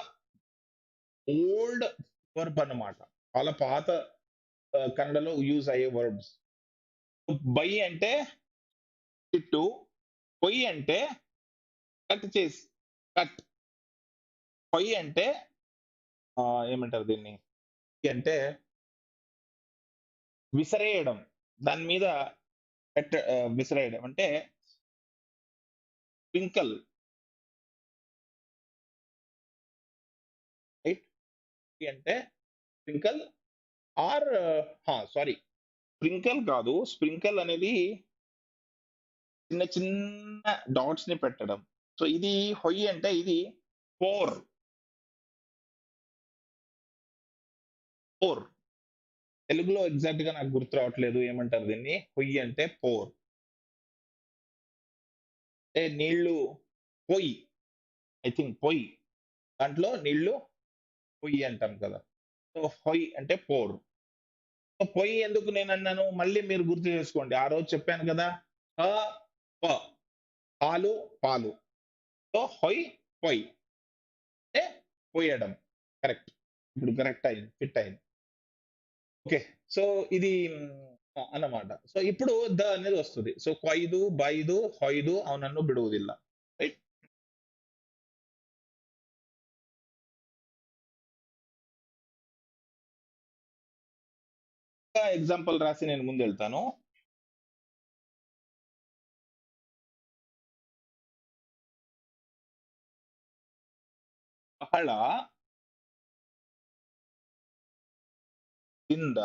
ఓల్డ్ వర్బ్ అన్నమాట, చాలా పాత కన్నడలో యూజ్ అయ్యే వర్బ్స్. బై అంటే తిట్టు, పొయ్యి అంటే కట్ చేసి, కట్. పొయ్యి అంటే ఏమంటారు దీన్ని, అంటే విసిరేయడం, దాని మీద విసిరేయడం అంటే ట్వింకల్, రైట్. అంటే ట్వింకల్ ఆర్, సారీ, స్ప్రింకల్ కాదు, స్ప్రింకల్ అనేది చిన్న చిన్న డాట్స్ ని పెట్టడం. సో ఇది హొయ్యి అంటే ఇది పోర్, పోర్. తెలుగులో ఎగ్జాక్ట్ గా నాకు గుర్తు రావట్లేదు ఏమంటారు దీన్ని, హొయ్యి అంటే పోర్. అంటే నీళ్లు, పొయ్యి, ఐ థింక్ పొయ్యి, దాంట్లో నీళ్లు పొయ్యి అంటాం కదా. సో హొయ్ అంటే పోర్. సో పొయ్యి ఎందుకు నేను అన్నాను, మళ్ళీ మీరు గుర్తు చేసుకోండి, ఆ రోజు చెప్పాను కదా, హ, ప, పాలు, పాలు. సో హొయ్, పొయ్ అంటే పోయడం. కరెక్ట్, ఇప్పుడు కరెక్ట్ అయింది, ఫిట్ అయింది. ఓకే. సో ఇది అన్నమాట. సో ఇప్పుడు ద అనేది వస్తుంది. సో కొయ్దు, బైదు, ಹೊಯ್ದು ಅವನನ್ನು ಬಿಡುವುದಿಲ್ಲ, రైట్. ఎగ్జాంపుల్ రాసి నేను ముందు వెళ్తాను. ಬಹಳ ದಿಂದ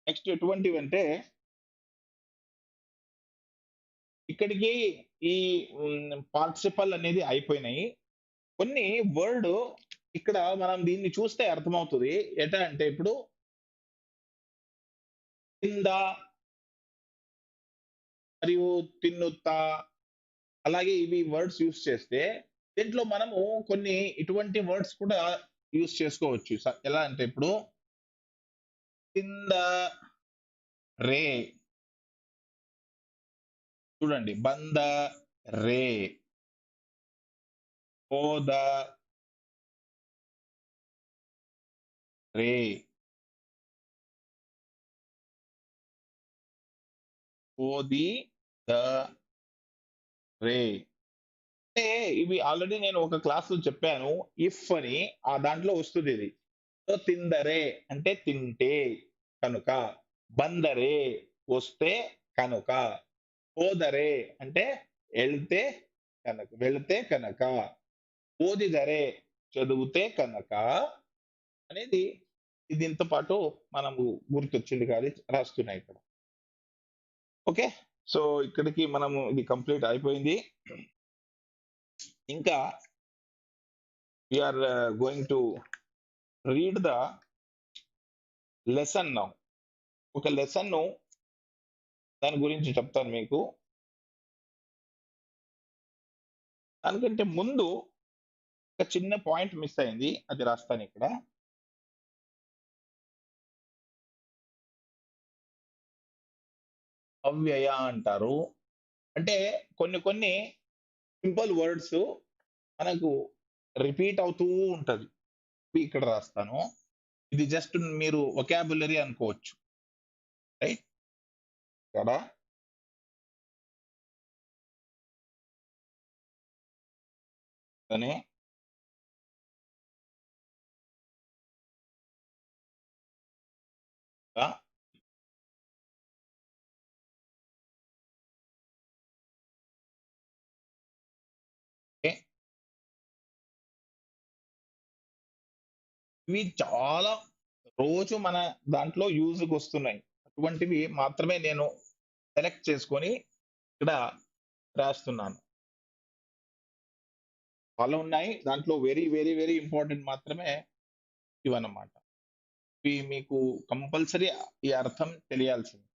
నెక్స్ట్ ఎటువంటివి అంటే, ఇక్కడికి ఈ పార్టిసిపల్ అనేది అయిపోయినాయి. కొన్ని వర్డ్ ఇక్కడ మనం దీన్ని చూస్తే అర్థమవుతుంది ఎట్లా అంటే, ఇప్పుడు కింద మరియు తిన్నుత్తా, అలాగే ఇవి వర్డ్స్ యూస్ చేస్తే దీంట్లో మనము కొన్ని ఇటువంటి వర్డ్స్ కూడా యూస్ చేసుకోవచ్చు. ఎలా అంటే ఇప్పుడు కింద రే, చూడండి, బంద రే, పోద రే, పోది ద రే. అంటే ఇవి ఆల్రెడీ నేను ఒక క్లాస్ లో చెప్పాను, ఇఫ్ అని, ఆ దాంట్లో వస్తుంది ఇది. సో తిందరే అంటే తింటే కనుక, బందరే వస్తే కనుక, పోదరే అంటే వెళ్తే కనుక, వెళితే కనుక, ఓదిదరే చదివితే కనుక అనేది దీంతో పాటు మనము గుర్తొచ్చింది కాదు, రాస్తున్నాయి ఇక్కడ. ఓకే. సో ఇక్కడికి మనము ఇది కంప్లీట్ అయిపోయింది. ఇంకా we are going to read the lesson now. ఒక లెసన్ దాని గురించి చెప్తాను మీకు. దానికంటే ముందు ఒక చిన్న పాయింట్ మిస్ అయింది, అది రాస్తాను ఇక్కడ. అవ్యయ అంటారు. అంటే కొన్ని కొన్ని సింపుల్ వర్డ్స్ మనకు రిపీట్ అవుతూ ఉంటది. ఇక్కడ రాస్తాను. ఇది జస్ట్ మీరు వొకాబులరీ అనుకోవచ్చు. రైట్? ఇక్కడ అనే గా ఎ ఇవి చాలా రోజు మన దాంట్లో యూజ్‌కొస్తున్నాయి. అటువంటివి మాత్రమే నేను సెలెక్ట్ చేసుకొని ఇక్కడ రాస్తున్నాను. చాలా ఉన్నాయి. దాంట్లో వెరీ, వెరీ, వెరీ ఇంపార్టెంట్ మాత్రమే ఇవన్నమాట. ఇవి మీకు కంపల్సరీ ఈ అర్థం తెలియాల్సింది.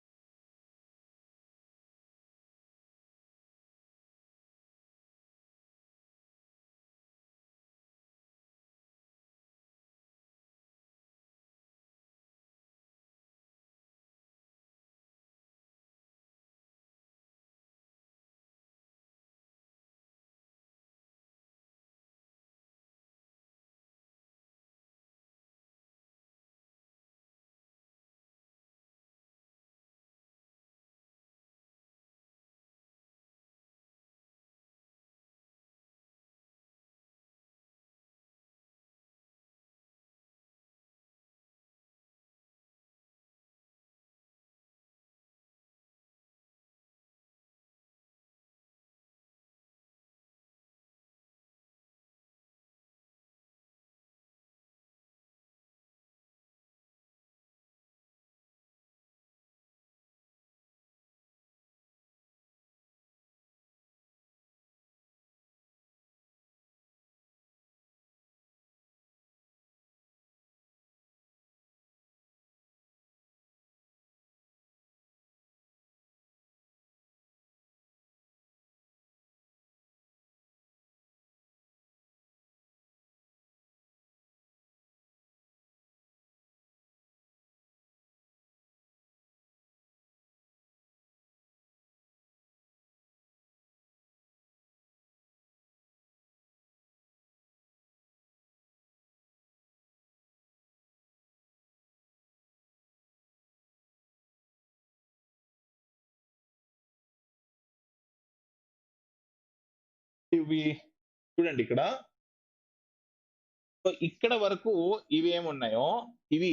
ఇవి చూడండి ఇక్కడ. సో, ఇక్కడ వరకు ఇవేమున్నాయో ఇవి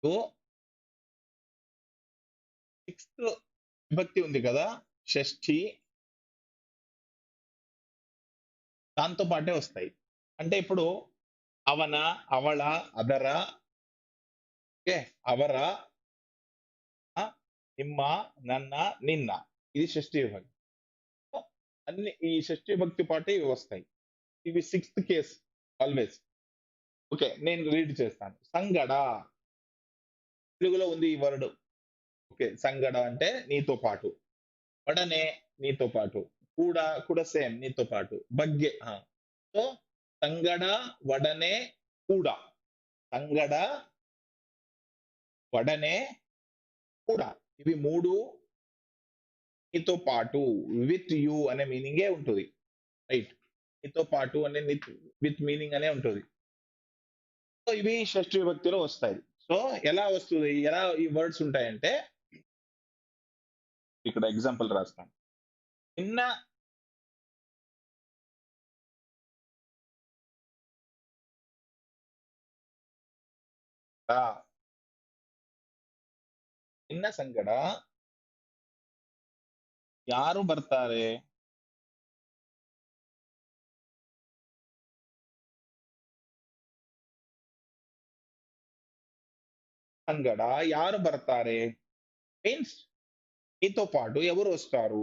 సో, సిక్స్త్ విభక్తి ఉంది కదా! షష్ఠి దాంతో పాటే వస్తాయి. అంటే ఇప్పుడు అవన, అవళ, అదర, ఓకే. అవర, నిమ్మ, నన్న, నిన్న. ఇది షష్ఠి విభక్తి. సో, అన్ని ఈ షష్ఠి విభక్తి పాటే ఇవి వస్తాయి. ఇవి సిక్స్త్ కేస్ ఆల్‌వేస్. ఓకే. నేను రీడ్ చేస్తాను. సంగడ తెలుగులో ఉంది ఈ వర్డ్. ఓకే. సంగడ అంటే నీతో పాటు. వడనే నీతో పాటు. కూడా సేమ్ నీతో పాటు. బగ్గె సో, సంగడ, వడనే, కూడా. సంగడ, వడనే, కూడా. ఇవి 3 నీతో పాటు విత్ యూ అనే మీనింగే ఉంటది. రైట్. నీతో పాటు అనే విత్ మీనింగ్ అనే ఉంటది. సో, ఇవి షష్ఠి విభక్తిలో వస్తాయి. సో, ఎలా వస్తది? ఎలా ఈ వర్డ్స్ ఉంటాయంటే ఇక్కడ ఎగ్జాంపుల్ రాస్తాను. నిన్న ನಿನ್ನ ಸಂಗಡ ಯಾರು ಬರ್ತಾರೆ? సంగడ యారు బర్తారే? మీన్స్ నీతో పాటు ఎవరు వస్తారు?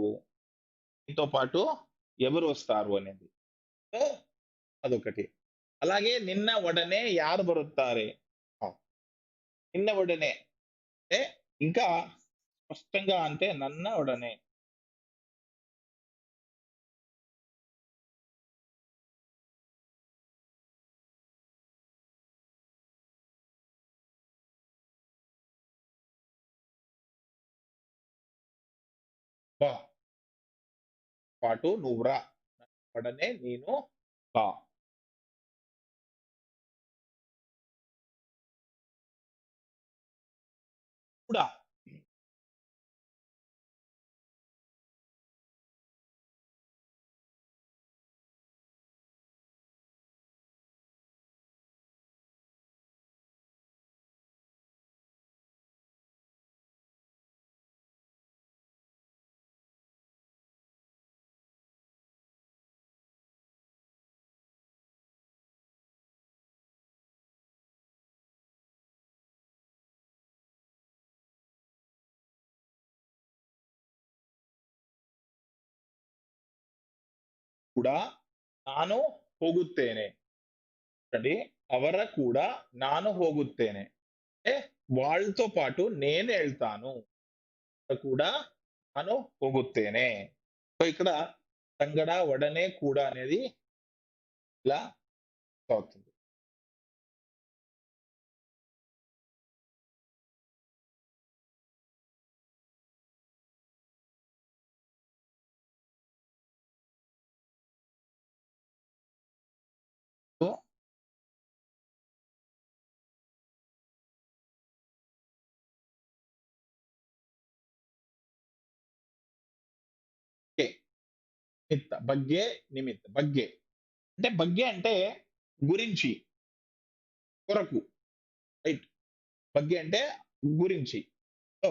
నీతో పాటు ఎవరు వస్తారు అనేది. సో, అదొకటి. అలాగే నిన్న ఒడనే యారు బరుత్తారే? ఆ! నిన్న ఒడనే అంటే ఇంకా స్పష్టంగా అంటే నన్న ఒడనే. అబ్బా! పాటు నువ్వు రా, పడనే నేను బా. కూడా ಕೂಡ ನಾನು ಹೋಗುತ್ತೇನೆ. అంటే అవర కూడా నాను ಹೋಗುತ್ತೇನೆ. అంటే వాళ్ళతో పాటు నేను ఎళ్తాను. కూడా ನಾನು ಹೋಗುತ್ತೇನೆ. సో ఇక్కడ సంగడ, వడనే, కూడా అనేది ఇలా అవుతుంది. So okay. నిమిత్త. బగ్గే, నిమిత్త. బగ్గే. అంటే బగ్గే అంటే గురించి, కొరకు. రైట్. బగ్గే అంటే గురించి. సో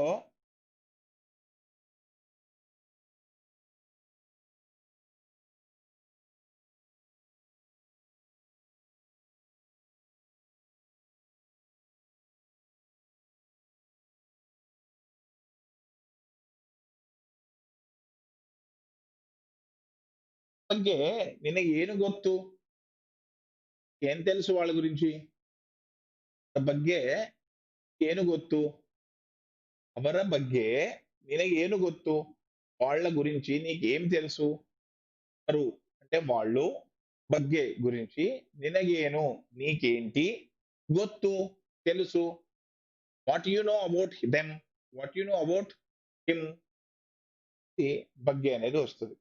ಬಗ್ಗೆ ನಿನಗೆ ಏನು ಗೊತ್ತು? ಏನ್ తెలుసు వాళ్ళ గురించి? ಬಗ್ಗೆ ಏನು ಗೊತ್ತು? ಅವರ ಬಗ್ಗೆ నినಗೆ ಏನು ಗೊತ್ತು? వాళ్ళ గురించి నీకేం తెలుసు? వారు అంటే వాళ్ళు, ಬಗ್ಗೆ గురించి, నినగేను నీకేంటి? ಗೊತ್ತು తెలుసు. What you know about them? What you know about him? ఈ ಬಗ್ಗೆ అనేది వస్తది.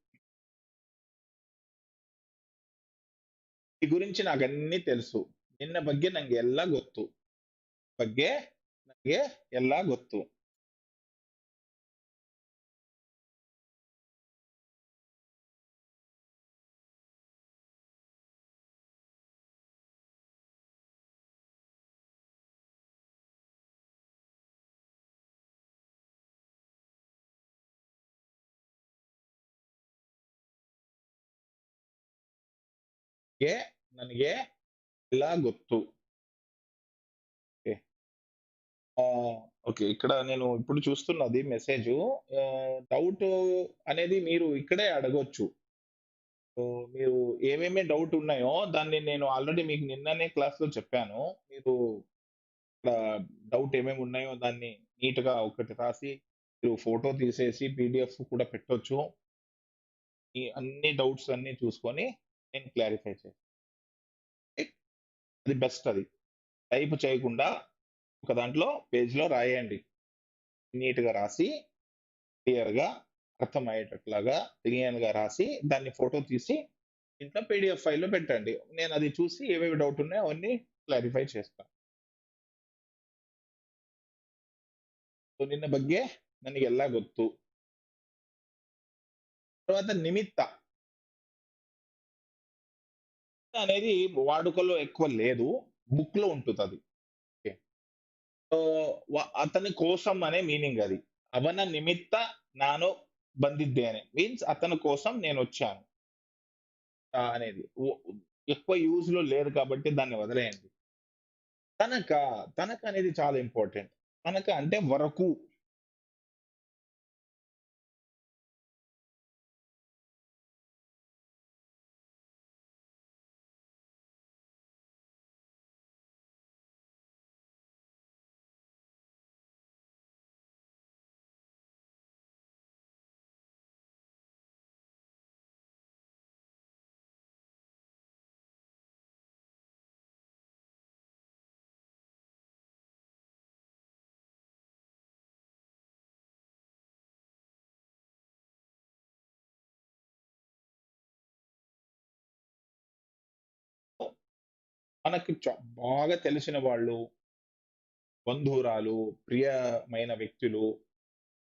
ఈ గురించి నాకన్నీ తెలుసు. ನಿನ್ನ ಬಗ್ಗೆ ನಂಗೆ ಎಲ್ಲ ಗೊತ್ತು. ಬಗ್ಗೆ ನಂಗೆ ಎಲ್ಲ ಗೊತ್ತು. ಗೆ ನನಗೆ ಎಲ್ಲ ಗೊತ್ತು. ఓకే. ఓకే. ఇక్కడ నేను ఇప్పుడు చూస్తున్నది మెసేజు. డౌటు అనేది మీరు ఇక్కడే అడగొచ్చు. మీరు ఏమేమి డౌట్ ఉన్నాయో దాన్ని నేను ఆల్రెడీ మీకు నిన్ననే క్లాస్‌లో చెప్పాను. మీరు ఇక్కడ డౌట్ ఏమేమి ఉన్నాయో దాన్ని నీట్‌గా ఒకటి రాసి, మీరు ఫోటో తీసేసి పీడీఎఫ్ కూడా పెట్టొచ్చు. ఈ అన్ని డౌట్స్ అన్నీ చూసుకొని నేను క్లారిఫై చేస్తాను. అది బెస్ట్ అది. టైప్ చేయకుండా ఒక దాంట్లో పేజ్‌లో రాయండి. నీట్‌గా రాసి క్లియర్‌గా అర్థమయ్యేటట్లాగా క్లియర్‌గా రాసి దాన్ని ఫోటో తీసి ఇంట్లో పీడీఎఫ్ ఫైల్‌లో పెట్టండి. నేనది చూసి ఏవేవి డౌట్ ఉన్నాయో అవన్నీ క్లారిఫై చేస్తాను. సో, నిನ್ನ ಬಗ್ಗೆ ನನಗೆಲ್ಲ ಗೊತ್ತು. తర్వాత నిమిత్త అనేది వాడుకలో ఎక్కువ లేదు. బుక్‌లో ఉంటదది. ఓకే. సో, అతని కోసం అనే మీనింగ్ అది. ಅವನ నిమిత్త ನಾನು ಬಂದಿದ್ದೇನೆ. మీన్స్ అతని కోసం నేనొచ్చాను. అనేది. ఎక్కువ యూజ్‌లో లేదు కాబట్టి దాన్ని వదిలేయండి. తనక, తనక అనేది చాలా ఇంపార్టెంట్. తనక అంటే వరకు. మనకు బాగా తెలిసిన వాళ్ళు, బంధువురాలు, ప్రియమైన వ్యక్తులు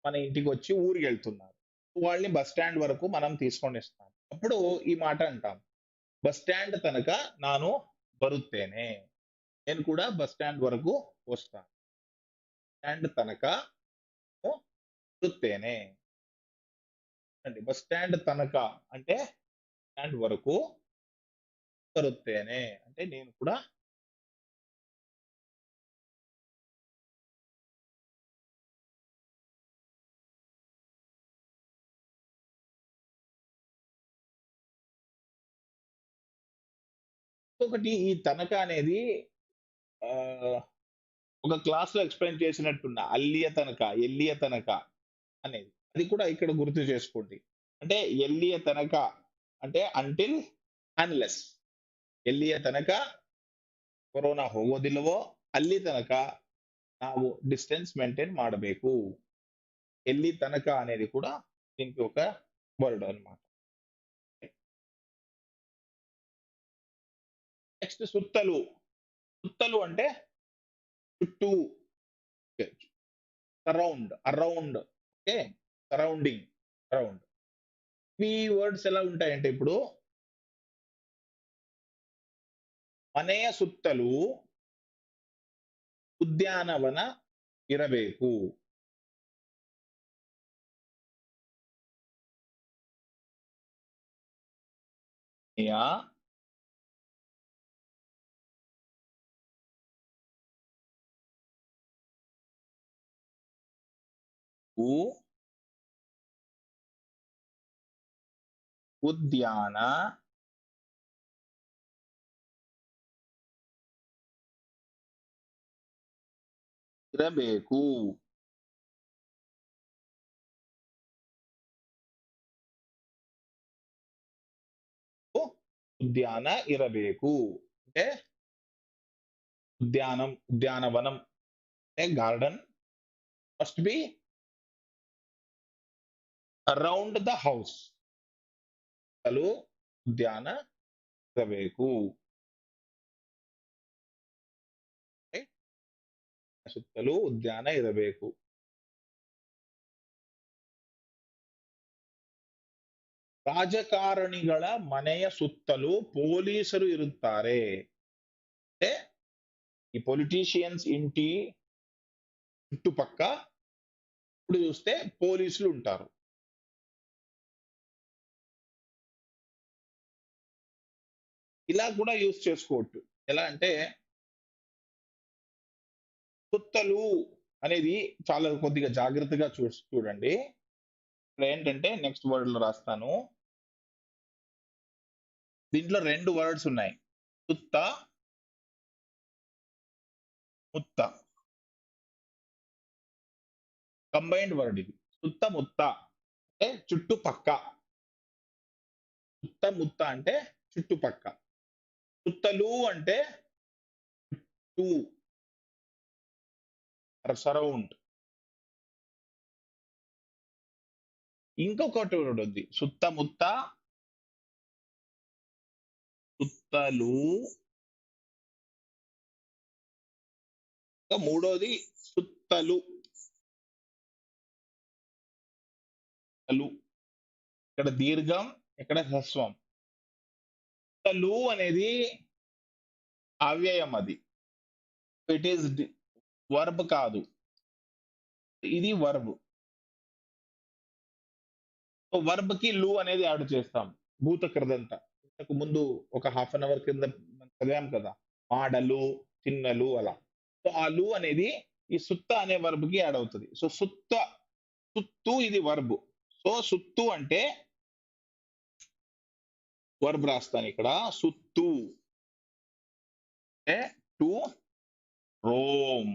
మన ఇంటికొచ్చి ఊరికెళ్తున్నారు. వాళ్ళని బస్ స్టాండ్ వరకు మనం తీసుకొనిస్తాం. అప్పుడు ఈ మాట అంటాం. బస్ స్టాండ్ తనక ನಾನು ಬರುತ್ತೇನೆ. నేను కూడా బస్ స్టాండ్ వరకు వస్తాను. స్టాండ్ తనక బರುತ್ತೇನೆ. అండి. బస్ స్టాండ్ తనక అంటే స్టాండ్ వరకు బರುತ್ತೇನೆ అంటే నేను కూడా ఇంకొకటి ఈ తనక అనేది ఆహ్, ఒక క్లాస్‌లో ఎక్స్‌ప్లెయిన్ చేసినట్టున్నా. అల్లియ తనక, ఎల్లియ తనక అనేది. అది కూడా ఇక్కడ గుర్తు చేసుకోండి. అంటే ఎల్లియ తనక అంటే అంటిల్, అన్‌లెస్. ಎಲ್ಲಿಯ ತನಕ ಕೊರೋನಾ ಹೋಗೋದಿಲ್ಲವೋ ಅಲ್ಲಿ ತನಕ ನಾವು డిస్టెన్స్ మెయింటైన్ ಮಾಡಬೇಕು. ఎల్లి తనక అనేది కూడా దీనికి ఒక వర్డ్ అన్నమాట. నెక్స్ట్ సుత్తలు. సుత్తలు అంటే చుట్టూ, surround, around, okay. Surrounding, around. ఈ వర్డ్స్ ఎలా ఉంటాయంటే ఇప్పుడు ಮನೆಯ ಸುತ್ತಲೂ ಉದ್ಯಾನವನ ಇರಬೇಕು. ಮನೆಯ ಉದ್ಯಾನ ಇರಬೇಕು. ఉద్యాన ఇరಬೇಕು. అంటే ఉద్యానవనం అంటే garden must be around the house. సుತ್ತಲೂ ಉದ್ಯಾನ ಇರಬೇಕು. ರೈಟ್? ಸುತ್ತಲೂ ಉದ್ಯಾನ ಇರಬೇಕು. ರಾಜಕಾರಣಿಗಳ ಮನೆಯ ಸುತ್ತಲೂ ಪೊಲೀಸರು ಇರುತ್ತಾರೆ. అంటే ఈ పొలిటీషియన్స్ ఇంటి చుట్టుపక్క ఇప్పుడు చూస్తే పోలీసులు ఉంటారు. ఇలా కూడా యూజ్ చేసుకోవచ్చు. ఎలా అంటే సుత్తలు అనేది చాలా కొద్దిగా జాగ్రత్తగా చూడండి. ఇక్కడ ఏంటంటే నెక్స్ట్ వర్డ్‌లో రాస్తాను. దీంట్లో 2 వర్డ్స్ ఉన్నాయి. సుత్త, ముత్త. కంబైన్డ్ వర్డ్ ఇది. సుత్త, ముత్త అంటే చుట్టుపక్క. సుత్త, ముత్త అంటే చుట్టుపక్క. సుత్తలు అంటే టు సరౌండ్. ఇంకొకటి వర్డ్ ఉంది. సుత్త, ముత్త, సుత్తలు. ఇంకా మూడోది సుత్తలు. లు. ఇక్కడ దీర్ఘం, ఇక్కడ హ్రస్వం. సుత్తలు అనేది అవ్యయం అది. ఇట్ ఈస్ వర్బ్ కాదు. ఇది వర్బ్. సో వర్బ్ కి లు అనేది యాడ్ చేస్తాం. భూత కృదంత. ఇంతకు ముందు ఒక హాఫ్ అన్ అవర్ కింద మనం చదివాం కదా. మాడలు, తిన్నలు అలా. సో ఆ లు అనేది ఈ సుత్త అనే వర్బ్ కి యాడ్ అవుతది. సో సుత్త, సుత్తు ఇది వర్బ్. సో సుత్తు అంటే వర్బ్ రాస్తాను ఇక్కడ. సుత్తు అంటే టు రోమ్.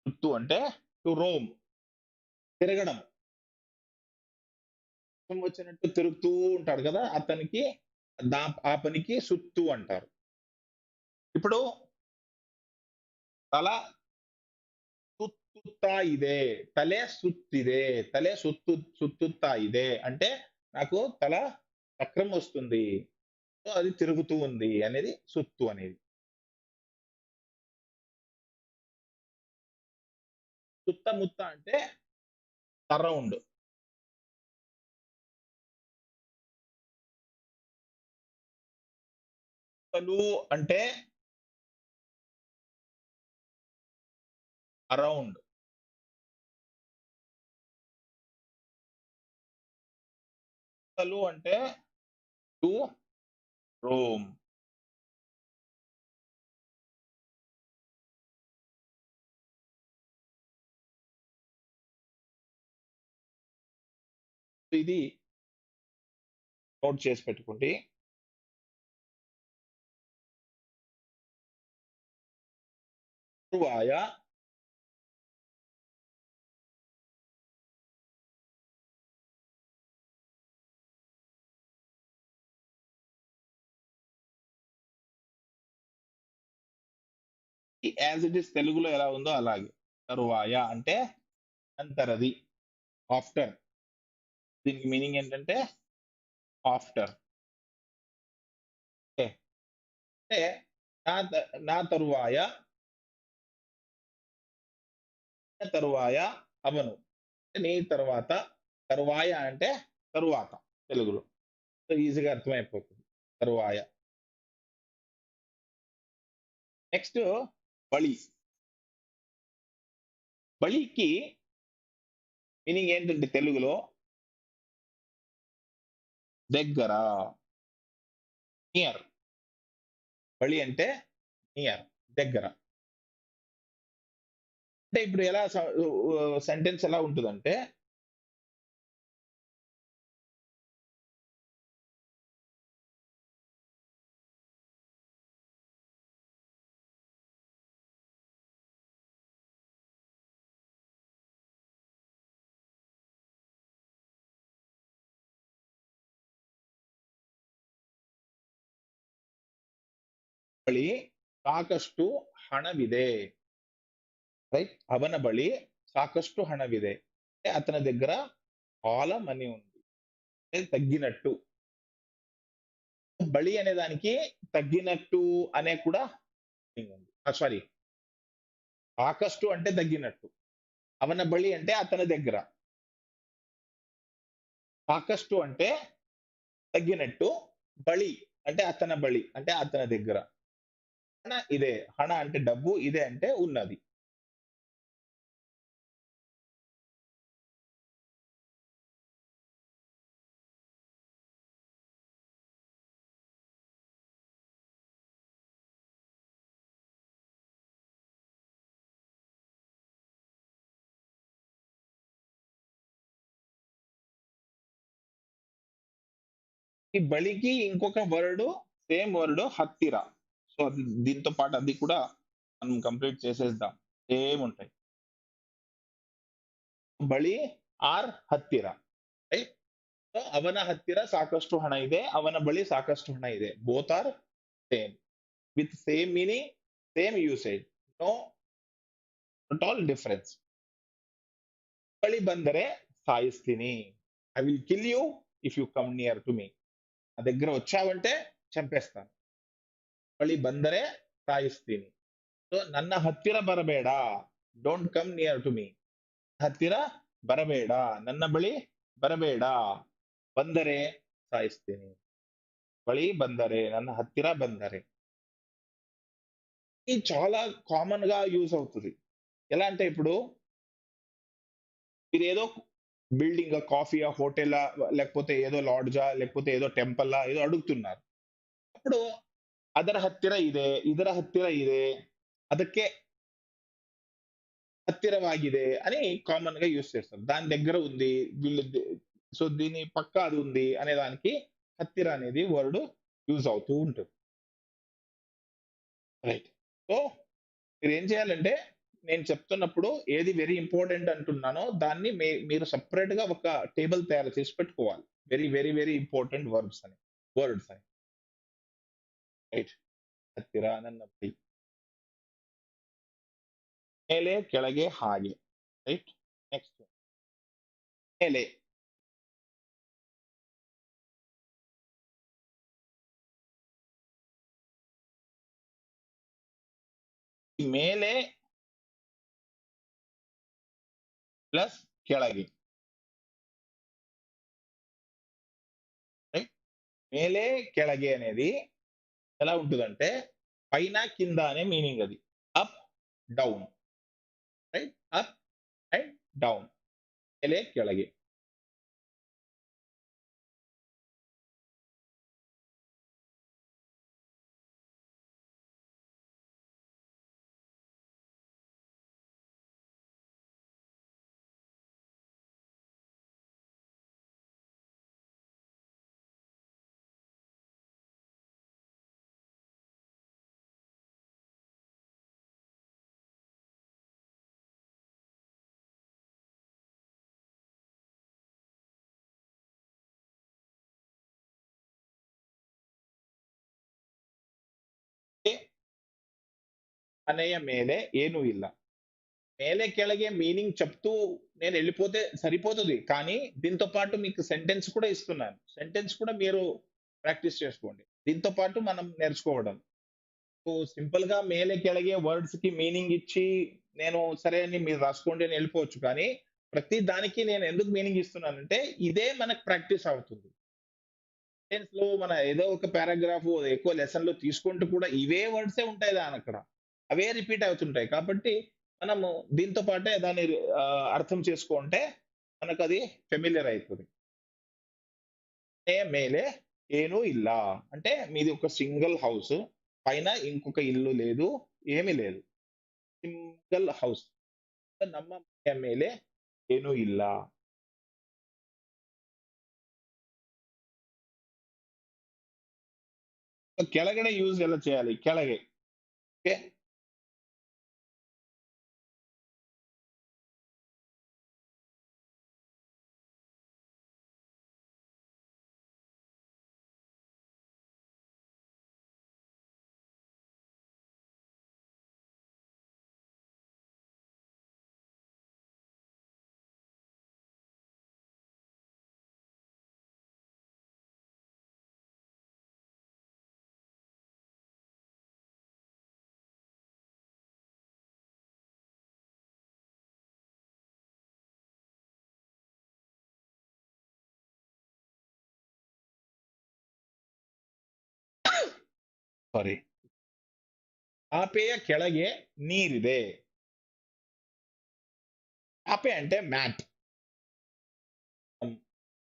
సుత్తు అంటే టు రోమ్. తిరగడం. ఇష్టం వచ్చినట్టు తిరుగుతూ ఉంటాడు కదా! అతనికి ఆ పనికి సుత్తు అంటారు. ఇప్పుడు తల ಸುತ್ತುತ್ತಾ ಇದೆ. ತಲೆ ಸುತ್ತಿದೆ. తలే సుత్తుత్తా ಇದೆ అంటే నాకు తల చక్రం వస్తుంది. సో అది తిరుగుతూ ఉంది అనేది సుత్తు అనేది. సుత్త ముత్త అంటే అరౌండ్. అసలు అంటే అరౌండ్. అసలు అంటే టు రోమ్. ఇది నోట్ చేసి పెట్టుకోండి. తరువాయ యాజ్ ఇట్ ఈస్ తెలుగులో ఎలా ఉందో అలాగే. తరువాయ అంటే అంతరది. ఆఫ్టర్. దీనికి మీనింగ్ ఏంటంటే ఆఫ్టర్. ఓకే. అంటే నా తరువాయ, తరువాయ అవను. నీ తరువాత, తరువాయ అంటే తరువాత తెలుగులో. సో ఈజీగా అర్థమైపోతుంది. తరువాయ. నెక్స్ట్ బళి. బళికి మీనింగ్ ఏంటంటే తెలుగులో దగ్గర, నియర్. బళి అంటే నియర్, దగ్గర. అంటే ఇప్పుడు ఎలా సెంటెన్స్ ఎలా ఉంటుందంటే ಬಳಿ ಸಾಕಷ್ಟು ಹಣವಿದೆ. రైట్. అవన బಳಿ సాకಷ್ಟು హణవిదే. అంటే అతని దగ్గర చాలా మనీ ఉంది. అంటే తగ్గినట్టు. బలి అనే దానికి తగ్గినట్టు అనే కూడా మీనింగ్ ఉంది. సారీ. సాకಷ್ಟು అంటే తగ్గినట్టు. అవన బలి అంటే అతని దగ్గర. సాకಷ್ಟು అంటే తగ్గినట్టు. బలి అంటే అతని బలి అంటే అతని దగ్గర. హణ ఇదే. హణ అంటే డబ్బు, ఇదే అంటే ఉన్నది. ఈ బలికి ఇంకొక వర్డ్, సేమ్ వర్డ్ హత్తిర. సో అది దీంతో పాటు అది కూడా మనం కంప్లీట్ చేసేద్దాం. సేమ్ ఉంటాయి. ಬಳಿ ಆರ್ ಹತ್ತಿರ. ರೈಟ್. ಸೊ ಅವನ ಹತ್ತಿರ ಸಾಕಷ್ಟು ಹಣ ಇದೆ, ಅವನ ಬಳಿ ಸಾಕಷ್ಟು ಹಣ ಇದೆ. Both are same with same meaning, same usage. No not all difference. ಬಳಿ ಬಂದರೆ సాయిస్తిని. I will kill you if you come near to me. నా దగ్గర వచ్చావంటే చంపేస్తాను. ಬಳಿ ಬಂದರೆ ಸಾಯಿಸ್ತೀನಿ. ಸೊ ನನ್ನ ಹತ್ತಿರ ಬರಬೇಡ. Don't come near to me. ಹತ್ತಿರ ಬರಬೇಡ, ನನ್ನ ಬಳಿ ಬರಬೇಡ. ಬಂದರೆ ಸಾಯಿಸ್ತೀನಿ. ಬಳಿ ಬಂದರೆ, ನನ್ನ హత్తిర ಬಂದರೆ. ఇది చాలా కామన్ గా యూజ్ అవుతుంది. ఎలా అంటే ఇప్పుడు మీరేదో బిల్డింగ్, కాఫీయా, హోటలా, లేకపోతే ఏదో లాడ్జా, లేకపోతే ఏదో టెంపలా ఏదో అడుగుతున్నారు. అప్పుడు ಅದರ ಹತ್ತಿರ ಇದೆ, ಇದರ ಹತ್ತಿರ ಇದೆ, ಅದಕ್ಕೆ హత్తిరవాಗಿದೆ అని కామన్ గా యూజ్ చేస్తారు. దాని దగ్గర ఉంది, వీళ్ళు సో దీని పక్క అది ఉంది అనే దానికి హత్తిర అనేది వర్డ్ యూజ్ అవుతూ ఉంటుంది. రైట్. సో మీరేం చేయాలంటే నేను చెప్తున్నప్పుడు ఏది వెరీ ఇంపార్టెంట్ అంటున్నానో దాన్ని మీరు సెపరేట్ గా ఒక టేబుల్ తయారు చేసి పెట్టుకోవాలి. Very very very important words అని. రైట్. హత్తిర, ನನ್ನ ಬಳಿ. ಮೇಲೆ ಕೆಳಗೆ ಹಾಗೆ. రైట్. నెక్స్ట్ ಮೇಲೆ. ಮೇಲೆ ಪ್ಲಸ್ ಕೆಳಗೆ, రైట్? మేలే ಕೆಳಗೆ అనేది ఎలా ఉంటుందంటే పైన కింద అనే మీనింగ్ అది. Up down, right? Up and down, మేలే ಕೆಳಗೆ. ಮನೆಯ ಮೇಲೆ ಏನೂ ಇಲ್ಲ. మేలే ಕೆಳಗೆ మీనింగ్ చెప్తూ నేను వెళ్ళిపోతే సరిపోతుంది. కానీ దీంతో పాటు మీకు సెంటెన్స్ కూడా ఇస్తున్నాను. సెంటెన్స్ కూడా మీరు ప్రాక్టీస్ చేసుకోండి. దీంతో పాటు మనం నేర్చుకోవడం. సో సింపుల్‌గా మేలే ಕೆಳಗೆ వర్డ్స్‌కి మీనింగ్ ఇచ్చి నేను సరే అని మీరు రాసుకోండి అని వెళ్ళిపోవచ్చు. కానీ ప్రతి దానికి నేను ఎందుకు మీనింగ్ ఇస్తున్నానంటే ఇదే మనకు ప్రాక్టీస్ అవుతుంది. సెంటెన్స్‌లో మన ఏదో ఒక పారాగ్రాఫ్ ఎక్కువ లెసన్‌లో తీసుకుంటూ కూడా ఇవే వర్డ్సే ఉంటాయి దానక్కడ. అవే రిపీట్ అవుతుంటాయి. కాబట్టి మనము దీంతో పాటే దాన్ని అర్థం చేసుకుంటే మనకది ఫెమిలియర్ అయితది. మేలే ಏನೂ ಇಲ್ಲ అంటే మీది ఒక సింగిల్ హౌస్. పైన ఇంకొక ఇల్లు లేదు. ఏమీ లేదు. Single house. ನಮ್ಮ ಮನೆಯ ಮೇಲೆ ಏನೂ ಇಲ್ಲ. ಕೆಳಗಡೆ ಯೂಸ್ ఎలా చేయాలి? ಕೆಳಗೆ. ఓకే. ಸಾರಿ. ಚಾಪೆಯ ಕೆಳಗೆ ನೀರಿದೆ. చాపే అంటే మ్యాట్.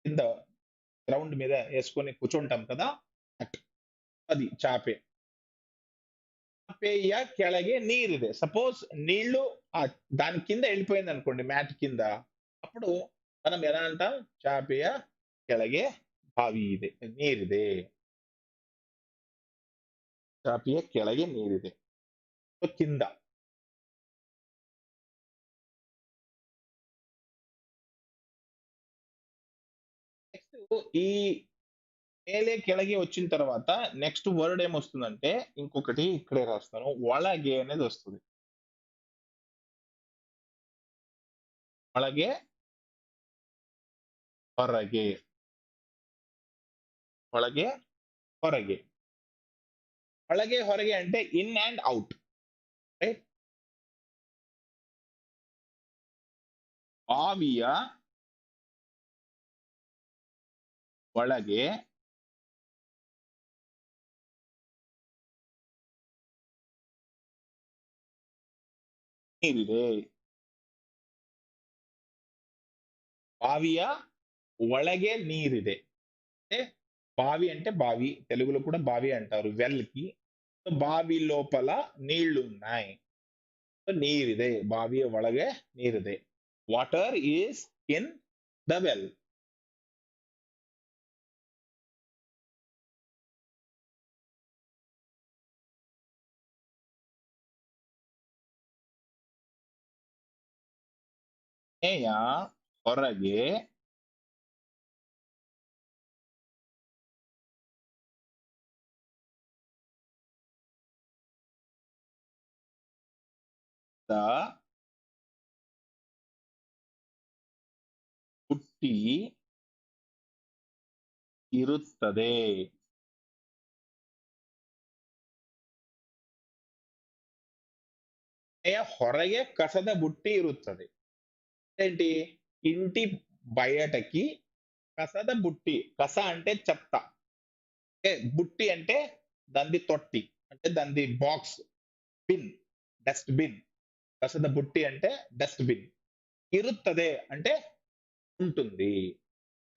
కింద గ్రౌండ్ మీద ఏసుకొని కూర్చుంటాం కదా! మ్యాట్. అది చాపే. చాపేయ ಕೆಳಗೆ నీరిದೆ. సపోజ్ నీళ్లు దాని కింద ఎళ్ళిపోయిందనుకోండి మ్యాట్ కింద. అప్పుడు మనం ఎలా అంటాం? చాపేయ ಕೆಳಗೆ బావి ಇದೆ. నీరిದೆ. చాపేయ ಕೆಳಗೆ నీరిದೆ. సో కింద. నెక్స్ట్ ఈ మేలే ಕೆಳಗೆ వచ్చిన తర్వాత నెక్స్ట్ వర్డ్ ఏమొస్తుందంటే ఇంకొకటి ఇక్కడే రాస్తాను. ಒಳಗೆ అనేది వస్తది. ಒಳಗೆ, ಹೊರಗೆ. ಒಳಗೆ, ಹೊರಗೆ. ಒಳಗೆ, ಹೊರಗೆ అంటే ఇన్ అండ్ ఔట్. రైట్? ಬಾವಿಯ ಒಳಗೆ ನೀರಿದೆ. బావియ ಒಳಗೆ నీరిದೆ. అంటే బావి అంటే బావి. తెలుగులో కూడా బావి అంటారు వెల్‌కి. సో, బావి లోపల నీళ్లున్నాయి. సో, నీరిದೆ. బావిಯ ಒಳಗೆ ನೀರಿದೆ. Water is in the well. ಮನೆಯ ಹೊರಗೆ ದ ಬುಟ್ಟಿ ಇರುತ್ತದೆ. ಹೊರಗೆ ಕಸದ ಬುಟ್ಟಿ ಇರುತ್ತದೆ. ఏంటి? ఇంటి బయటకి కసద బుట్టి. కస అంటే చెత్త. బుట్టి అంటే దానిది తొట్టి. అంటే దానిది బాక్స్. బిన్. Dust bin. కసద బుట్టి అంటే డస్ట్ బిన్. ఇరుತ್ತದೆ అంటే ఉంటుంది.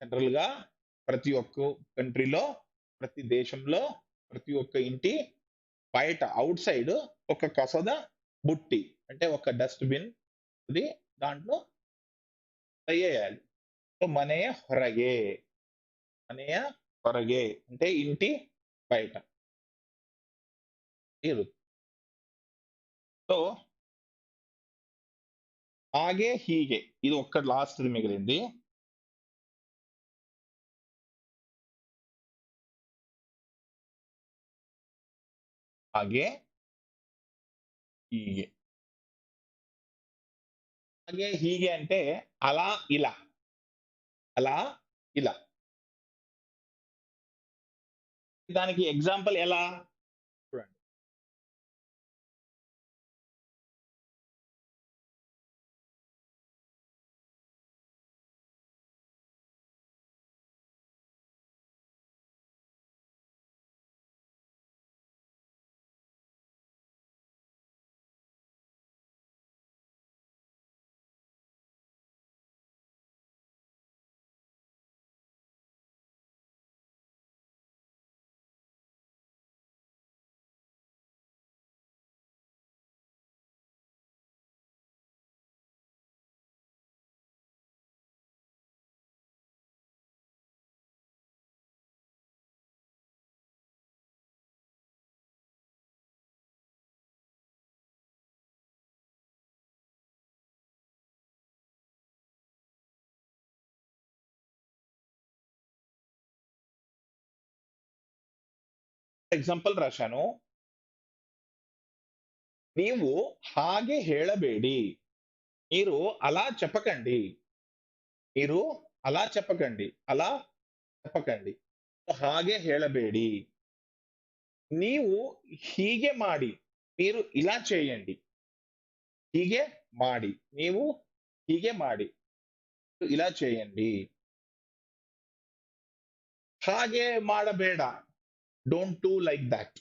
జనరల్‌గా ప్రతి ఒక్క కంట్రీలో, ప్రతి దేశంలో, ప్రతి ఒక్క ఇంటి బయట ఔట్ సైడ్ ఒక కసద బుట్టి. అంటే ఒక డస్ట్ బిన్ అది దాంట్లో వెయ్యేయాలి. సో, మನೆಯ ಹೊರಗೆ. ಮನೆಯ ಹೊರಗೆ అంటే ఇంటి బయట ఇరుತ್ತದೆ. సో, ಹಾಗೆ ಹೀಗೆ ఇది ఒక్కటి లాస్ట్‌ది మిగిలింది. ಹಾಗೆ ಹೀಗೆ. ಹಾಗೆ ಹೀಗೆ అంటే అలా ఇలా. అలా ఇలా. దానికి ఎగ్జాంపుల్ ఎలా? చూడండి. ఎగ్జాంపుల్ రాశాను. ನೀವು ಹಾಗೆ ಹೇಳಬೇಡಿ. మీరు అలా చెప్పకండి. మీరు అలా చెప్పకండి. అలా చెప్పకండి. ಹಾಗೆ ಹೇಳಬೇಡಿ. ನೀವು ಹೀಗೆ ಮಾಡಿ. మీరు ఇలా చేయండి. ಹೀಗೆ ಮಾಡಿ. ನೀವು ಹೀಗೆ ಮಾಡಿ. ఇలా చేయండి. ಹಾಗೆ ಮಾಡಬೇಡ. Don't do like thought.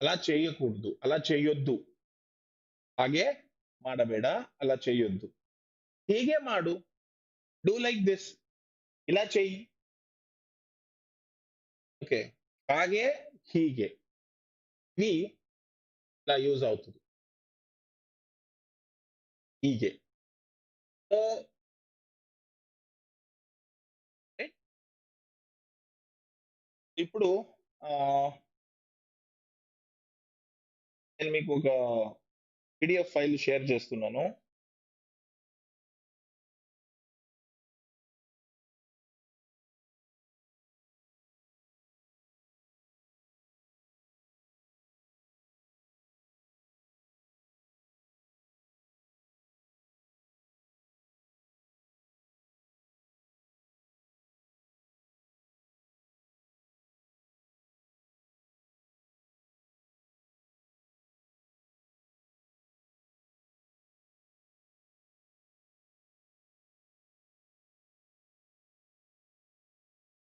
అలా చేయకూడదు. అలా చేయొద్దు. ಹಾಗೆ ಮಾಡಬೇಡ. అలా చేయొద్దు. ಹೀಗೆ ಮಾಡು. Do like this. ఇలా చెయ్యి. ఓకే. ಹಾಗೆ ಹೀಗೆ. ఇవి ఇలా యూజ్ అవుతుంది. ಹೀಗೆ. సో, ఇప్పుడు నేను మీకు ఒక పీడీఎఫ్ ఫైల్ షేర్ చేస్తున్నాను.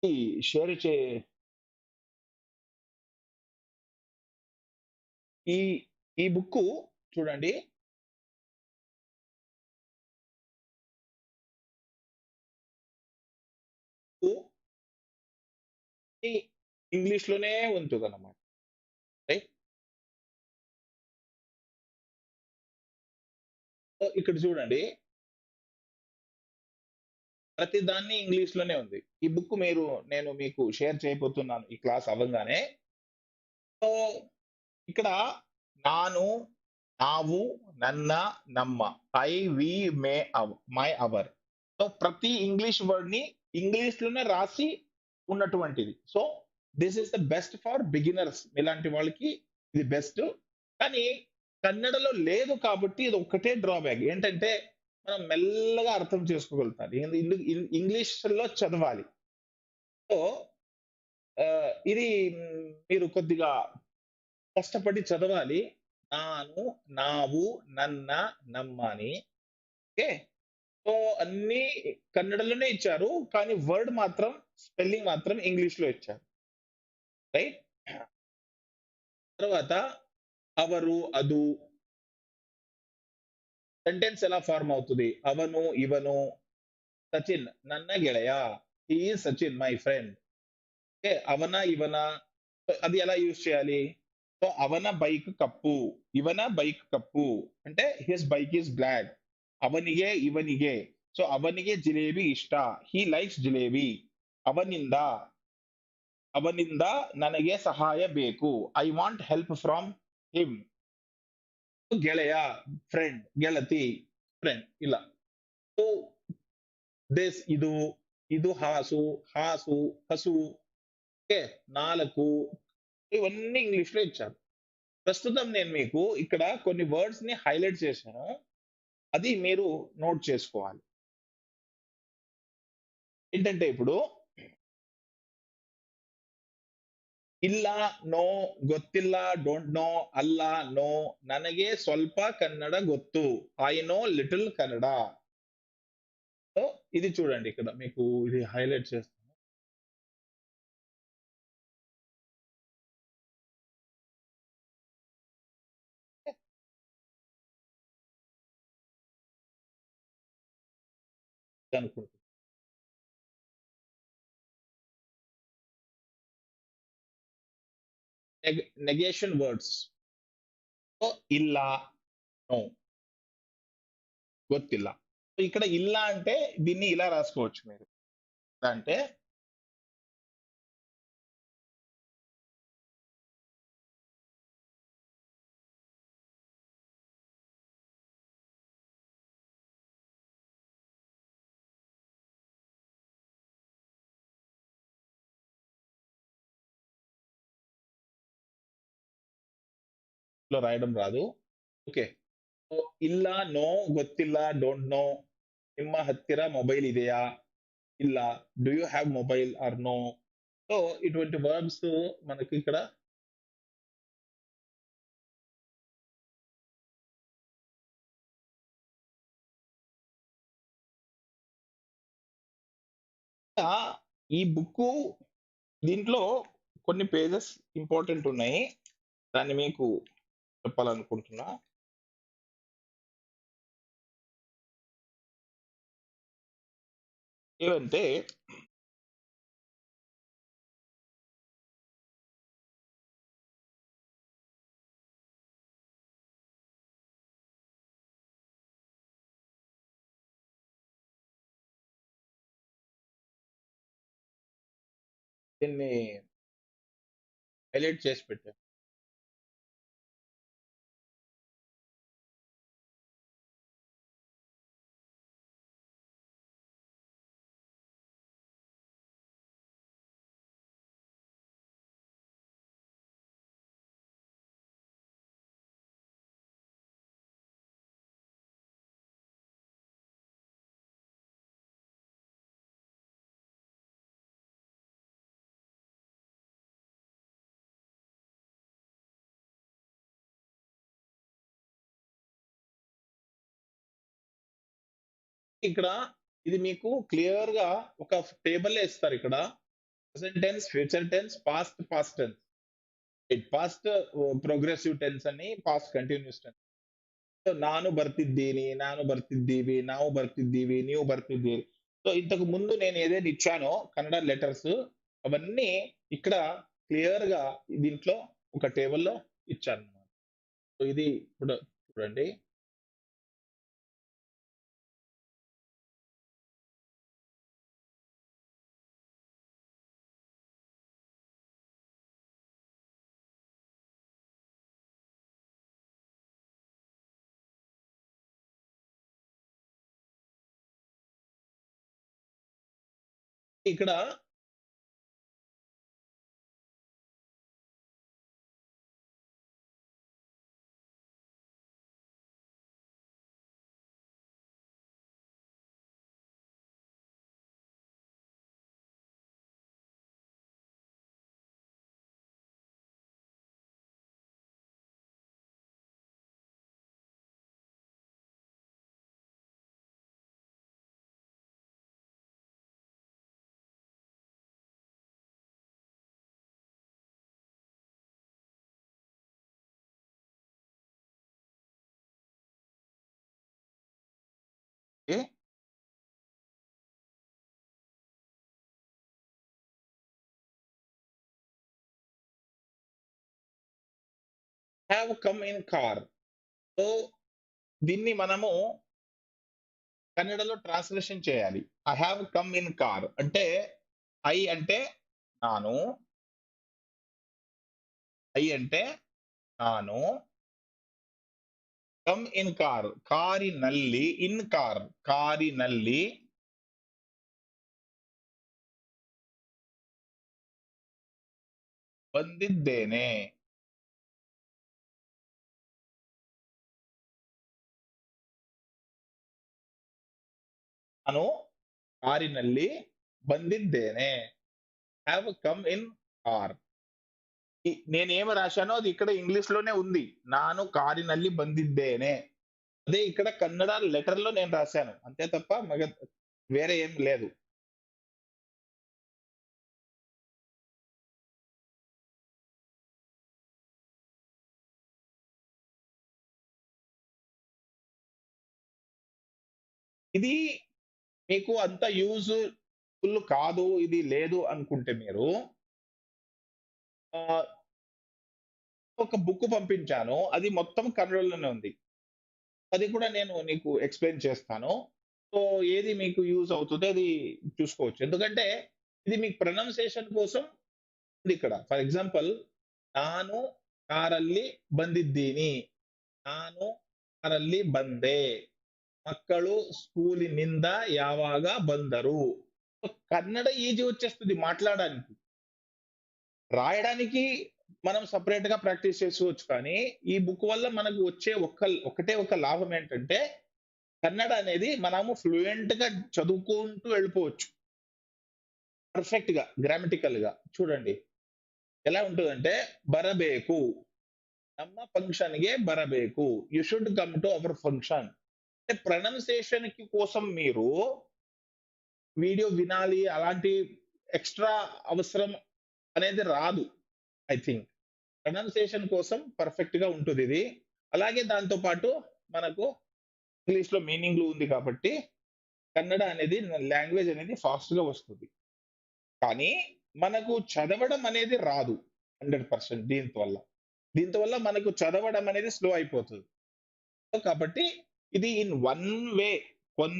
ఈ షేర్ చే ఈ ఈ బుక్కు చూడండి. ఈ ఇంగ్లీష్‌లోనే ఉంటదన్నమాట. రైట్. సో, ఇక్కడ చూడండి. ప్రతి దాన్ని ఇంగ్లీష్‌లోనే ఉంది. ఈ బుక్ నేను మీకు షేర్ చేయబోతున్నాను ఈ క్లాస్ అవ్వంగానే. సో, ఇక్కడ నాను, నావు, నన్న, నమ్మ, I, we, me, my, our. So, ప్రతి ఇంగ్లీష్ వర్డ్‌ని ఇంగ్లీష్‌లోనే రాసి ఉన్నటువంటిది. So, this is the best for beginners. మీలాంటి వాళ్ళకి ఇది బెస్ట్. కానీ కన్నడలో లేదు కాబట్టి ఇది ఒక్కటే డ్రాబ్యాక్. ఏంటంటే మనం మెల్లగా అర్థం చేసుకోగలుగుతాం. ఇంగ్లీష్‌లో చదవాలి. సో, ఇది మీరు కొద్దిగా కష్టపడి చదవాలి. నాను, నావు, నన్న, నమ్మ అని. ఓకే. సో అన్ని కన్నడలోనే ఇచ్చారు. కానీ వర్డ్ మాత్రం స్పెల్లింగ్ మాత్రం ఇంగ్లీష్ లో ఇచ్చారు. రైట్. తర్వాత ಅವರು, ಅದು సెంటెన్స్ ఎలా ఫార్మ్ అవుతుంది? ಅವನು, ಇವನು, సచిన్ ನನ್ನ ಗೆಳೆಯ. He is Sachin my friend. Okay. అవన, ಇವನ అది ఎలా యూజ్ చేయాలి? సో అవన బైక్ కప్పు, ಇವನ బైక్ కప్పు అంటే హిస్ బైక్ ఈస్ బ్లాక్. ಅವನಿಗೆ, ಇವನಿಗೆ. సో ಅವನಿಗೆ ಜಿಲೇಬಿ ಇಷ್ಟ. He likes jalebi. ಅವನಿಂದ, ಅವನಿಂದ ನನಗೆ ಸಹಾಯ ಬೇಕು. I want help from him. ಗೆಳೆಯ, ಫ್ರೆಂಡ್, ಗೆಳತಿ, ಫ್ರೆಂಡ್ ಇಲ್ಲ. ಸೊ ದಿಸ್ ಇದು, ಇದು ಹಾಸು, ಹಾಸು, ಹಸು. ఓకే. 4 ఇవన్నీ ఇంగ్లీష్ లో ఇచ్చారు. ప్రస్తుతం నేను మీకు ఇక్కడ కొన్ని వర్డ్స్ ని హైలైట్ చేశాను. అది మీరు నోట్ చేసుకోవాలి. ఏంటంటే ఇప్పుడు ಇಲ್ಲ, ನೋ, ಗೊತ್ತಿಲ್ಲ, ಡೋಂಟ್ ನೋ, ಅಲ್ಲ, ನೋ, ನನಗೆ ಸ್ವಲ್ಪ ಕನ್ನಡ ಗೊತ್ತು. I know little Kannada. So ఇది చూడండి ఇక్కడ మీకు ఇది హైలైట్ చేస్తాను. అనుకుంటున్నాను. Negation words. సో ಇಲ್ಲ, నో, ಗೊತ್ತಿಲ್ಲ. సో ఇక్కడ ಇಲ್ಲ అంటే దీన్ని ఇలా రాసుకోవచ్చు మీరు. ఎలా అంటే లో రాయడం రాదు. ఓకే. సో ಇಲ್ಲ, నో, ಗೊತ್ತಿಲ್ಲ, డోంట్ నో, ನಿಮ್ಮ హత్తిర మొబైల్ ಇದೆಯా? ಇಲ್ಲ. Do you have mobile or no? So ఇటువంటి వర్బ్స్ మనకి ఇక్కడ ఇంకా ఈ బుక్కు దీంట్లో కొన్ని పేజెస్ ఇంపార్టెంట్ ఉన్నాయి. దాన్ని మీకు చెప్పాలనుకుంటున్నా. ఏవంటే దీన్ని హైలైట్ చేసి పెట్టాను. ఇక్కడ ఇది మీకు క్లియర్ గా ఒక టేబుల్ ఇస్తారు ఇక్కడ. Present tense, future tense, past, past tense. Past progressive tense అని, పాస్ట్ కంటిన్యూస్ టెన్స్. సో ನಾನು ಬರ್ತಿದ್ದೀನಿ, ನಾನು ಬರ್ತಿದ್ದೀವಿ, ನಾವು ಬರ್ತಿದ್ದೀವಿ, ನೀವು ಬರ್ತಿದ್ದೀರಿ. సో ఇంతకు ముందు నేను ఏదైతే ఇచ్చానో కన్నడ లెటర్స్ అవన్నీ ఇక్కడ క్లియర్ గా దీంట్లో ఒక టేబుల్లో ఇచ్చాను. సో ఇది ఇప్పుడు చూడండి. ఇక్కడ I have come in car. So దీన్ని మనము కన్నడలో ట్రాన్స్లేషన్ చేయాలి. I have come in car అంటే ఐ అంటే నాను, ఐ అంటే నాను, కమ్ ఇన్ కార్ ಕಾರಿನಲ್ಲಿ, ಇನ್ ಕಾರ್ ಕಾರಿನಲ್ಲಿ ಬಂದಿದ್ದೇನೆ. ನಾನು ಕಾರಿನಲ್ಲಿ ಬಂದಿದ್ದೇನೆ. Have come in car. నేనేమి రాశానో అది ఇక్కడ ఇంగ్లీష్ లోనే ఉంది. ನಾನು ಕಾರಿನಲ್ಲಿ ಬಂದಿದ್ದೇನೆ. అదే ఇక్కడ కన్నడ లెటర్ లో నేను రాశాను. అంతే తప్ప వేరే ఏం లేదు. ఇది మీకు అంత యూజ్‌ఫుల్ కాదు, ఇది లేదు అనుకుంటే మీరు ఆహ్, ఒక బుక్ పంపించాను. అది మొత్తం కన్నడలోనే ఉంది. అది కూడా నేను నీకు ఎక్స్‌ప్లెయిన్ చేస్తాను. సో, ఏది మీకు యూజ్ అవుతదో అది చూసుకోవచ్చు. ఎందుకంటే ఇది మీకు ప్రొనౌన్సియేషన్ కోసం ఉందిక్కడ. ఫర్ ఎగ్జాంపుల్ ನಾನು ಕಾರಲ್ಲಿ ಬಂದಿದ್ದೀನಿ. ನಾನು ಕಾರಲ್ಲಿ ಬಂದೆ. మక్కಳು స్కూలినింద యావాగ బందరు. సో, కన్నడ ఈజీ వచ్చేస్తది మాట్లాడడానికి. రాయడానికి మనం సెపరేట్‌గా ప్రాక్టీస్ చేసుకోవచ్చు కానీ, ఈ బుక్ వల్ల మనకు వచ్చే ఒకటే ఒక లాభం ఏంటంటే, కన్నడ అనేది మనము ఫ్లూయెంట్‌గా చదువుకుంటూ వెళ్ళిపోవచ్చు. పర్ఫెక్ట్‌గా, గ్రామటికల్‌గా. చూడండి ఎలా ఉంటదంటే, బరಬೇಕು. ನಮ್ಮ ఫంక్షన్‌ಗೆ బరಬೇಕು. You should come to our function. అంటే ప్రొనౌన్సియేషన్‌కి కోసం మీరు వీడియో వినాలి, అలాంటి ఎక్స్‌ట్రా అవసరం అనేది రాదు. I think. ప్రొనౌన్సియేషన్ కోసం పర్ఫెక్ట్‌గా ఉంటదిది. అలాగే దాంతో పాటు మనకు ఇంగ్లీష్‌లో మీనింగ్‌లు ఉంది కాబట్టి, కన్నడ అనేది లాంగ్వేజ్ అనేది ఫాస్ట్‌గా వస్తది. కానీ మనకు చదవడం అనేది రాదు. 100% దీంతో వల్ల. దీంతో వల్ల మనకు చదవడం అనేది స్లో అయిపోతది. సో, కాబట్టి ఇది ఇన్ వన్ వే కొన్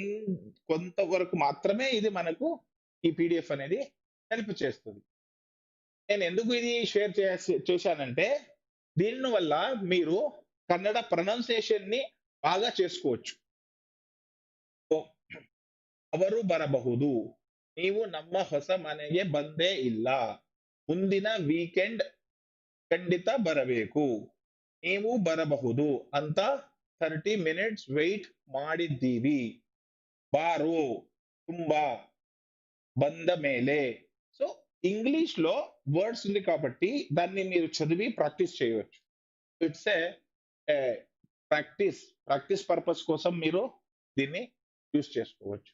కొంత వరకు మాత్రమే ఇది మనకు ఈ పీడీఎఫ్ అనేది హెల్ప్ చేస్తది. నేనెందుకు ఇది షేర్ చేశానంటే, దీని వల్ల మీరు కన్నడ ప్రొనౌన్సియేషన్‌ని బాగా చేసుకోవచ్చు. సో, ಅವರು ಬರಬಹುದು. ನೀವು ನಮ್ಮ ಹೊಸ ಮನೆಗೆ ಬಂದೇ ಇಲ್ಲ. ಮುಂದಿನ ವೀಕೆಂಡ್ ಖಂಡಿತ ಬರಬೇಕು. ನೀವು ಬರಬಹುದು ಅಂತ 30 ಮಿನಿಟ್ಸ್ ವೇಟ್ ಮಾಡಿದ್ದೀವಿ. ಬಾರೋ, ತುಂಬಾ, ಬಂದ ಮೇಲೆ. సో, ఇంగ్లీష్‌లో వర్డ్స్ ఉంది కాబట్టి దాన్ని మీరు చదివి ప్రాక్టీస్ చేయవచ్చు. It's a practice. Practice purpose కోసం మీరు దీన్ని యూజ్ చేసుకోవచ్చు.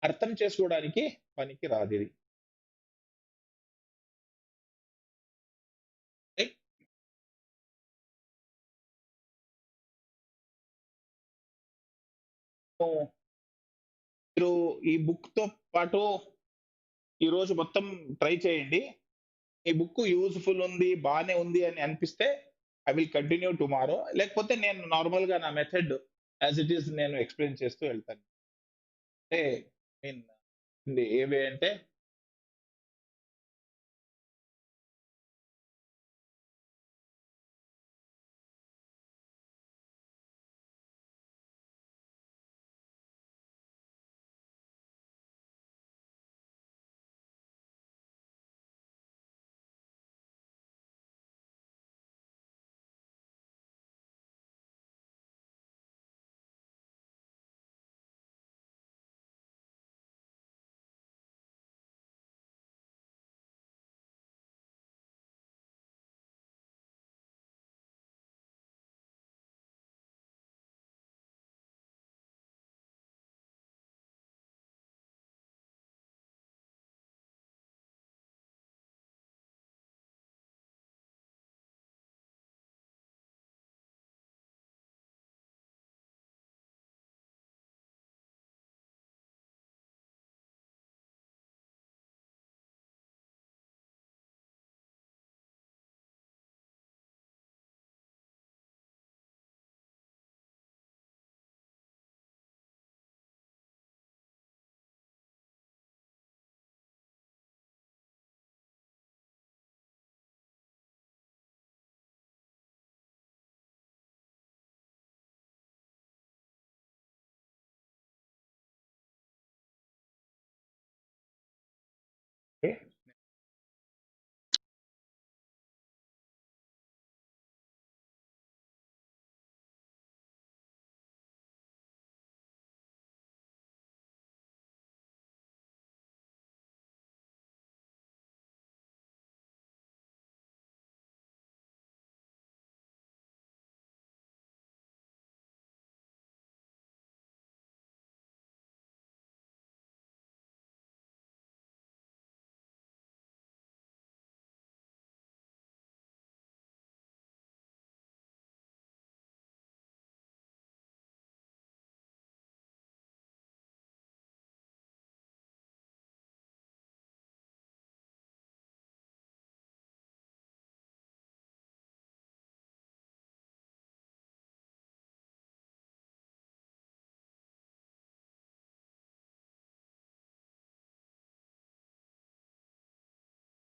అర్థం చేసుకోవడానికి పనికి రాదిది. రైట్? సో, మీరు ఈ బుక్‌తో పాటు ఈరోజు మొత్తం ట్రై చేయండి. ఈ బుక్ యూజ్‌ఫుల్ ఉంది, బానే ఉంది అని అనిపిస్తే ఐ విల్ కంటిన్యూ టుమారో. లేకపోతే నేను నార్మల్‌గా నా మెథడ్ యాస్ ఇట్ ఈజ్ నేను ఎక్స్‌ప్లెయిన్ చేస్తూ వెళ్తాను. అంటే ఏ వే అంటే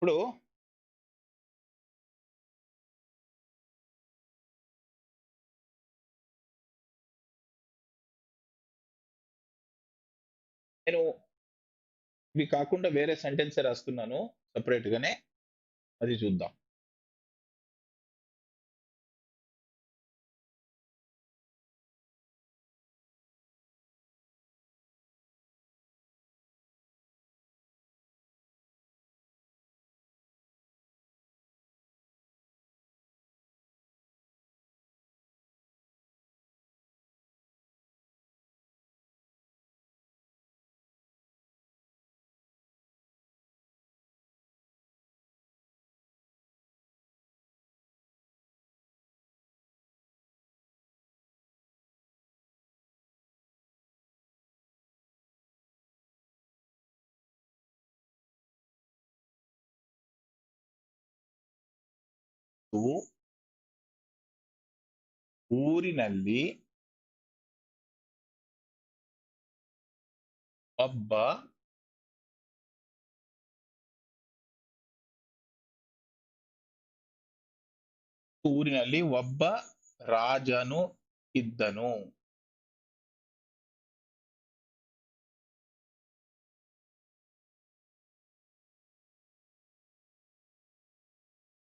ఇప్పుడు నేను ఇవి కాకుండా వేరే సెంటెన్స్ రాస్తున్నాను సెపరేట్ గానే, అది చూద్దాం. ಊರಿನಲ್ಲಿ ಒಬ್ಬ ಊರಿನಲ್ಲಿ ಒಬ್ಬ ರಾಜನು ಇದ್ದನು.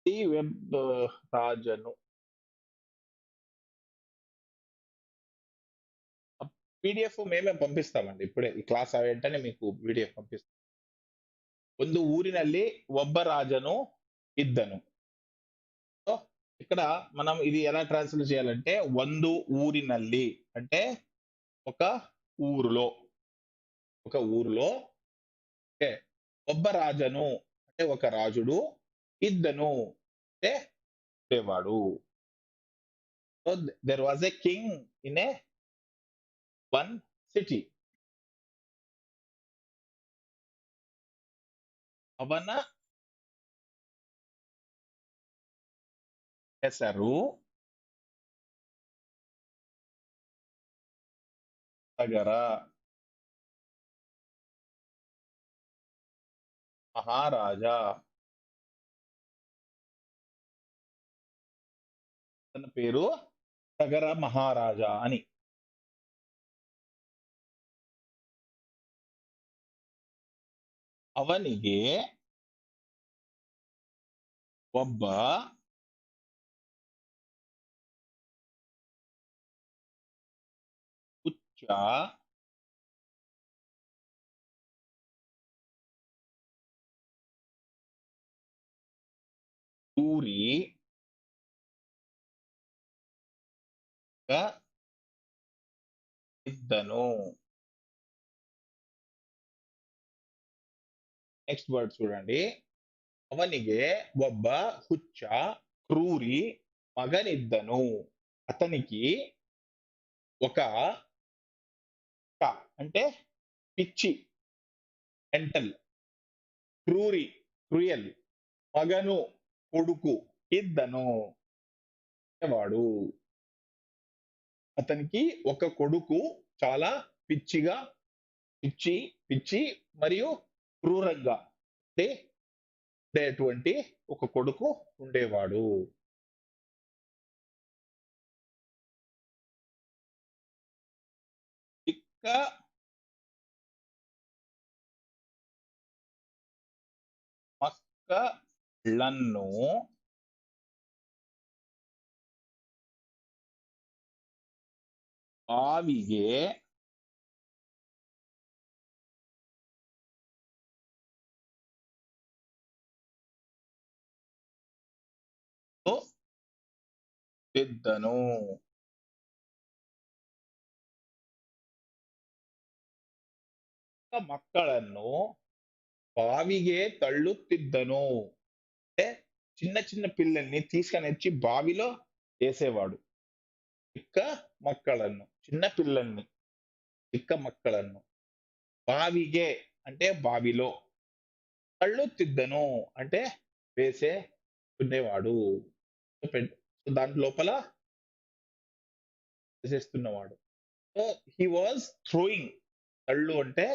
ఈ వెబ్ రాజను పీడిఎఫ్ మేమే పంపిస్తామండి. ఇప్పుడే ఈ క్లాస్ వెంటనే మీకు పీడిఎఫ్ పంపిస్తాం. ಒಂದು ಊರಿನಲ್ಲಿ ಒಬ್ಬ ರಾಜನು ಇದ್ದನು. సో ఇక్కడ మనం ఇది ఎలా ట్రాన్స్లేట్ చేయాలంటే, ಒಂದು ఊరినల్లి అంటే ఒక ఊరులో, ఒక ఊరులో ఓకే, ఒబ్బ రాజను అంటే ఒక రాజుడు, ఇద్దను అంటే ఉండేవాడు. So there was a king in a one city. ಅವನ ಹೆಸರು ಸಗರ. మహారాజ తన పేరు సగర మహారాజా అని. ಅವನಿಗೆ ಒಬ್ಬ ಹುಚ್ಚ ಕ್ರೂರಿ ಇದ್ದನು. నెక్స్ట్ వర్డ్ చూడండి. ಅವನಿಗೆ ಒಬ್ಬ ಹುಚ್ಚ క్రూరి మగనిద్దను. అతనికి ఒక క అంటే పిచ్చి, మెంటల్, క్రూరి క్రూయల్, మగను కొడుకు, ఇద్దను వాడు. అతనికి ఒక కొడుకు చాలా పిచ్చిగా, పిచ్చి పిచ్చి మరియు క్రూరంగా అంటే ఉండేటువంటి ఒక కొడుకు ఉండేవాడు. ఇక్క మక్కలను బావిಗೆ ಬಿದ್ದನು. మక్కలను బావిಗೆ తಳ್ಳುತ್ತಿದ್ದను అంటే చిన్న చిన్న పిల్లల్ని తీసుకొని వచ్చి బావిలో వేసేవాడు. చిక్క మక్కలను చిన్న పిల్లల్ని, చిక్క మక్కలను బావిಗೆ అంటే బావిలో, తಳ್ಳುತ್ತಿದ್ದను అంటే వేసే ఉండేవాడు. దాని లోపల వేసేస్తున్నవాడు. So he was throwing. తళ్ళు అంటే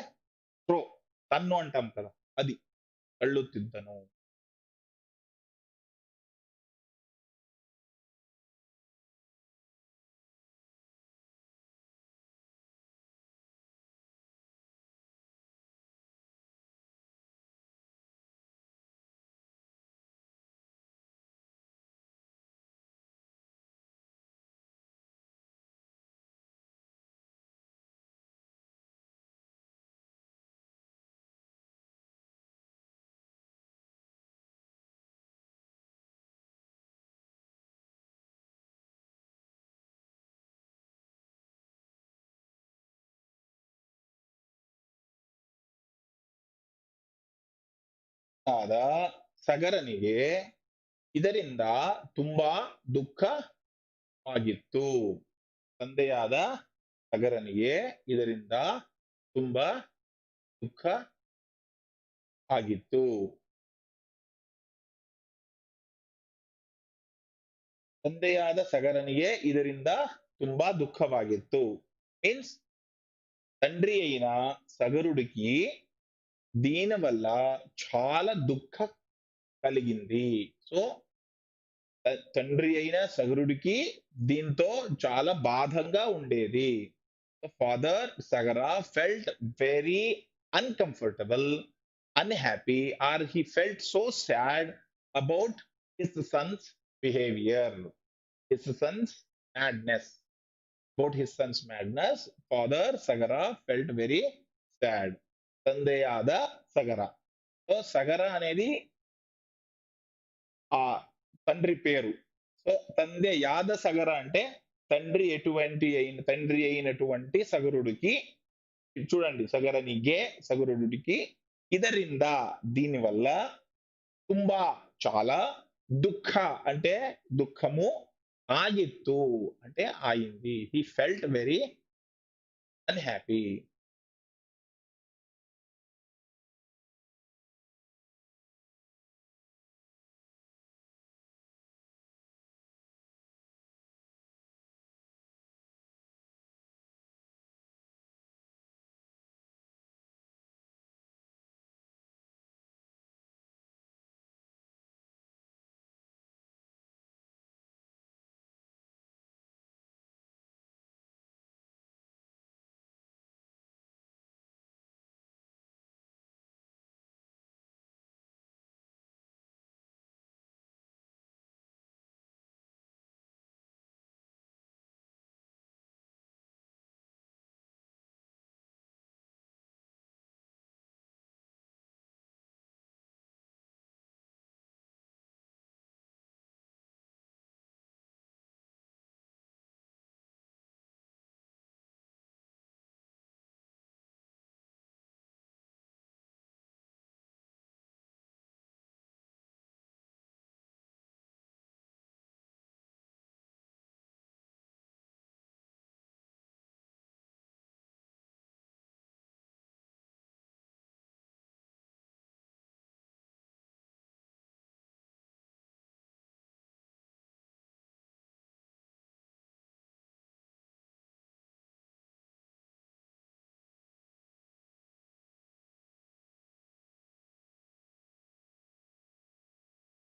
త్రో, తన్ను అంటాం కదా, అది తಳ್ಳುತ್ತಿದ್ದను. ಆದ ಸಗರನಿಗೆ ಇದರಿಂದ ತುಂಬಾ ದುಃಖವಾಗಿತ್ತು. ತಂದೆಯಾದ ಸಗರನಿಗೆ ಇದರಿಂದ ತುಂಬಾ ದುಃಖ ಆಗಿತ್ತು. ತಂದೆಯಾದ ಸಗರನಿಗೆ ಇದರಿಂದ ತುಂಬಾ ದುಃಖವಾಗಿತ್ತು ಮೀನ್ಸ್ తండ్రి అయిన సగరుడికి దీనివల్ల చాలా దుఃఖం కలిగింది. సో తండ్రి అయిన సగరుడికి దీంతో చాలా బాధంగా ఉండేది. Father Sagara felt very uncomfortable, unhappy, or he felt so sad about his son's behavior, his son's madness. About his son's madness, Father Sagara felt very sad. ತಂದೆಯಾದ సగర. సో సగర అనేది ఆ తండ్రి పేరు. సో తండ్రి యాద సగర అంటే తండ్రి అయినటువంటి సగరుడికి చూడండి సగరనిగే సగరుడికి ఇదరింద దీనివల్ల తుంబా చాలా దుఃఖ అంటే దుఃఖము ಆಗಿತ್ತು అంటే అయింది. He felt very unhappy.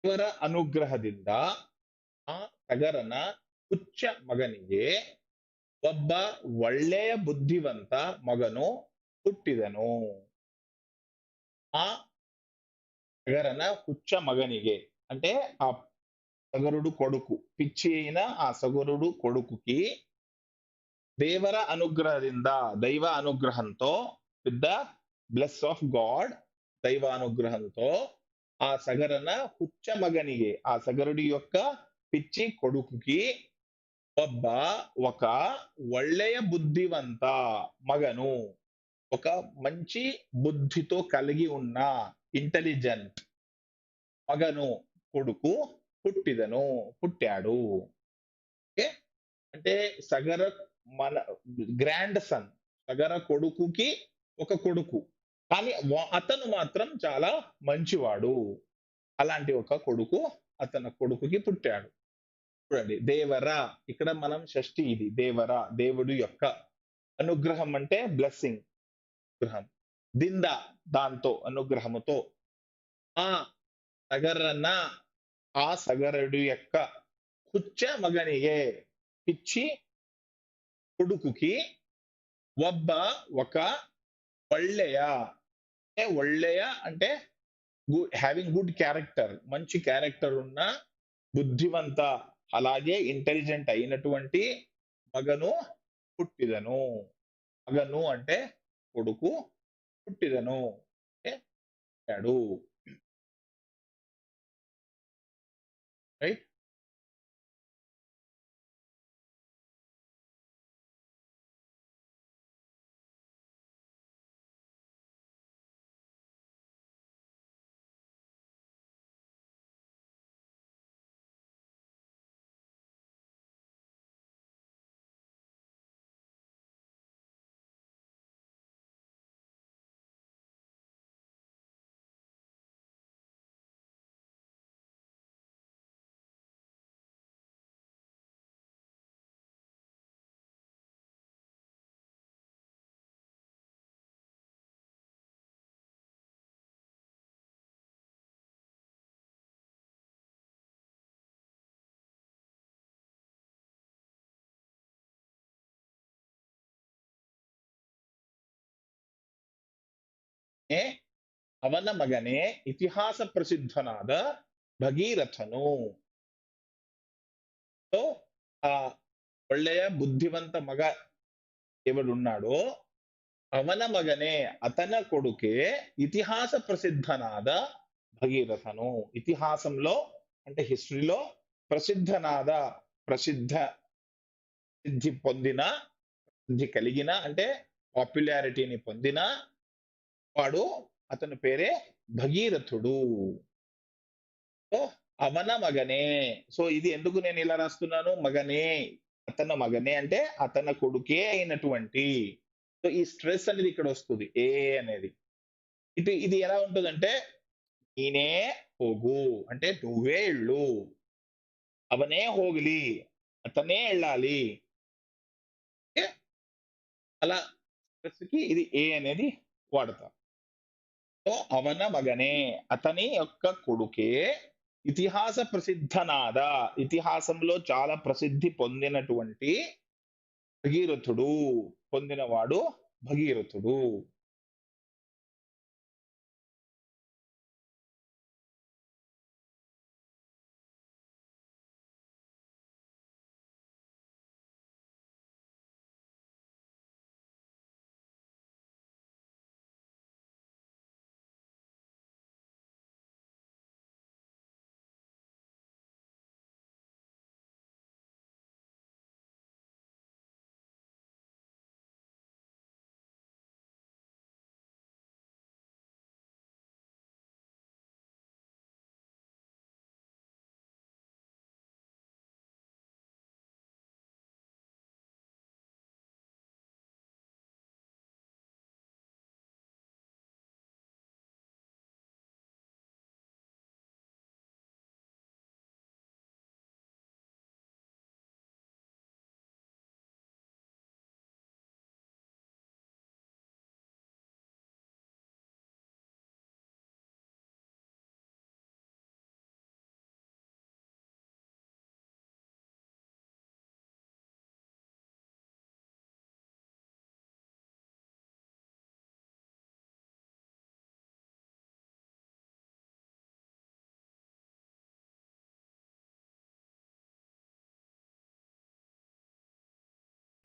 ದೇವರ ಅನುಗ್ರಹದಿಂದ ಆ ಸಗರನ ಹುಚ್ಚ ಮಗನಿಗೆ ಒಬ್ಬ ಒಳ್ಳೆಯ ಬುದ್ಧಿವಂತ ಮಗನು ಹುಟ್ಟಿದನು. ఆ సగరన ಹುಚ್ಚ మగనిగే అంటే ఆ సగరుడు కొడుకు పిచ్చి అయిన ఆ సగరుడు కొడుకుకి దేవర అనుగ్రహದಿಂದ దైవ అనుగ్రహంతో with the bless of God దైవ అనుగ్రహంతో ఆ సగరన ಹುಚ್ಚ మగనిగే ఆ సగరుడి యొక్క పిచ్చి కొడుకుకి ಒಬ್ಬ ఒక ಒಳ್ಳೆಯ బుద్ధివంత మగను ఒక మంచి బుద్ధితో కలిగి ఉన్న ఇంటెలిజెంట్ మగను కొడుకు పుట్టిదను పుట్టాడు. ఓకే అంటే సగర మన గ్రాండ్ సన్ సగర కొడుకుకి ఒక కొడుకు కానీ అతను మాత్రం చాలా మంచివాడు. అలాంటి ఒక కొడుకు అతని కొడుకుకి పుట్టాడు. చూడండి దేవర ఇక్కడ మనం షష్ఠి ఇది దేవర దేవుడు యొక్క అనుగ్రహం అంటే బ్లెస్సింగ్ అనుగ్రహం దింద దాంతో అనుగ్రహముతో ఆ సగరన ఆ సగరుడు యొక్క ಹುಚ್ಚ మగనిగే పిచ్చి కొడుకుకి ಒಬ್ಬ ఒక ಒಳ್ಳೆಯ అంటే ఒళ్ళెయ అంటే హ్యావింగ్ గుడ్ క్యారెక్టర్ మంచి క్యారెక్టర్ ఉన్న బుద్ధివంత అలాగే ఇంటెలిజెంట్ అయినటువంటి మగను పుట్టిదను. మగను అంటే కొడుకు పుట్టిదను అంటే పుట్టాడు. రైట్ ಅವನ ಮಗನೇ ಇತಿಹಾಸ ಪ್ರಸಿದ್ಧನಾದ ಭಗೀರಥನು. సో ఆ ఒಳ್ಳೆಯ బుద్ధివంత మగ ఎవడున్నాడో అవన మగనే అతన కొడుకే ఇతిహాస ప్రసిద్ధనాద భగీరథను. ఇతిహాసంలో అంటే హిస్టరీలో ప్రసిద్ధనాద ప్రసిద్ధ సిద్ధి పొందిన సిద్ధి కలిగిన అంటే పాపులారిటీని పొందిన వాడు అతని పేరే భగీరథుడు. సో అవన మగనే. సో ఇది ఎందుకు నేను ఇలా రాస్తున్నాను మగనే, అతన మగనే అంటే అతన కొడుకే అయినటువంటి. సో ఈ స్ట్రెస్ అనేది ఇక్కడ వస్తుంది ఏ అనేది. ఇది ఎలా ఉంటుందంటే నేనే ಹೋಗು అంటే నువ్వే వెళ్ళు, అవనే ಹೋಗ್ಲಿ అతనే వెళ్ళాలి. అలా స్ట్రెస్ కి ఇది ఏ అనేది వాడతాం. సో అవన మగనే అతని యొక్క కొడుకే ఇతిహాస ప్రసిద్ధనాద ఇతిహాసంలో చాలా ప్రసిద్ధి పొందినటువంటి భగీరథుడు, పొందినవాడు భగీరథుడు.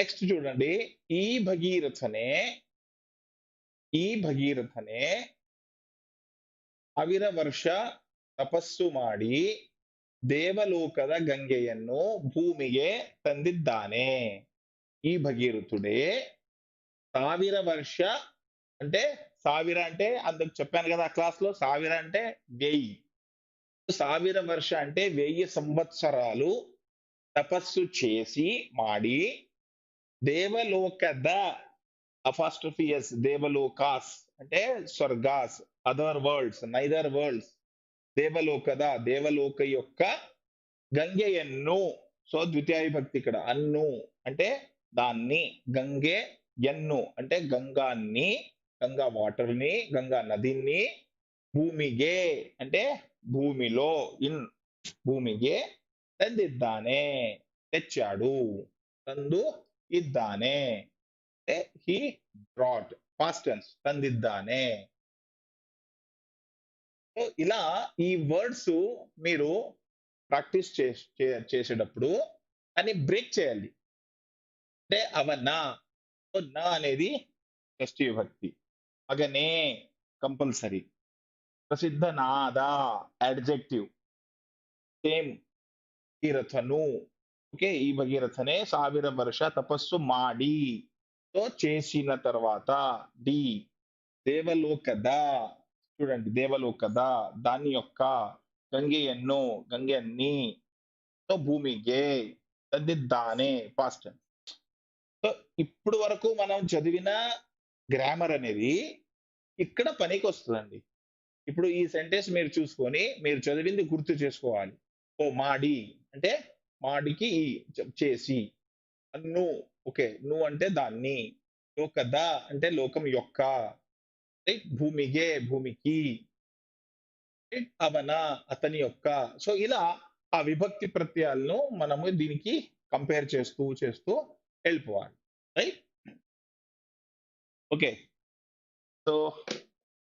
నెక్స్ట్ చూడండి, ఈ భగీరథనే ಈ ಭಗೀರಥನೇ 1000 ವರ್ಷ ತಪಸ್ಸು ಮಾಡಿ ದೇವಲೋಕದ ಗಂಗೆಯನ್ನು ಭೂಮಿಗೆ ತಂದಿದ್ದಾನೆ. ఈ భగీరథుడే 1000 ವರ್ಷ అంటే 1000 అంటే అందుకు చెప్పాను కదా క్లాస్ లో 1000 అంటే 1000. 1000 ವರ್ಷ అంటే 1000 సంవత్సరాలు తపస్సు చేసి మాడి దేవలోకద అపాస్ట్రఫియస్ దేవలోకాస్ అంటే స్వర్గాస్, అదర్ వరల్డ్స్, నైదర్ వరల్డ్స్, దేవలోకద దేవలోక యొక్క గంగెయన్ను. సో ద్వితీయ విభక్తి ఇక్కడ అన్ను అంటే దాన్ని, గంగే ఎన్ను అంటే గంగాన్ని, గంగా వాటర్ ని, గంగా నదిని, భూమిగే అంటే భూమిలో, ఇన్ భూమిಗೆ ತಂದಿದ್ದಾನೆ తెచ్చాడు, ತಂದು ಇದ್ದಾನೆ he brought past tense ತಂದಿದ್ದಾನೆ. సో ఇలా ఈ వర్డ్స్ మీరు ప్రాక్టీస్ చేసేటప్పుడు అని బ్రేక్ చేయాలి. అంటే అవన్నా నా అనేది షష్ఠీ విభక్తి, మగనే కంపల్సరీ, ప్రసిద్ధ నాద అడ్జెక్టివ్, సేమ్ భగీరథను. ఓకే, ఈ భగీరథనే 1000 ವರ್ಷ తపస్సు మాడి, సో చేసిన తర్వాత డి దేవలోకద, చూడండి దేవలోకద దాని యొక్క, గంಗೆಯನ್ನು గంగెన్ని, సో భూమిಗೆ ತಂದಿದ್ದಾನೆ పాస్ట్. సో ఇప్పుడు వరకు మనం చదివిన గ్రామర్ అనేది ఇక్కడ పనికి వస్తుందండి. ఇప్పుడు ఈ సెంటెన్స్ మీరు చూసుకొని మీరు చదివింది గుర్తు చేసుకోవాలి. ఓ మాడి అంటే మాడికి చేసి, అన్ను ఓకే నువ్వు అంటే దాన్ని, లోకద అంటే లోకం యొక్క, భూమిగే భూమికి, అవన అతని యొక్క. సో ఇలా ఆ విభక్తి ప్రత్యయాలను మనము దీనికి కంపేర్ చేస్తూ చేస్తూ వెళ్ళిపోవాలి. Right, okay. సో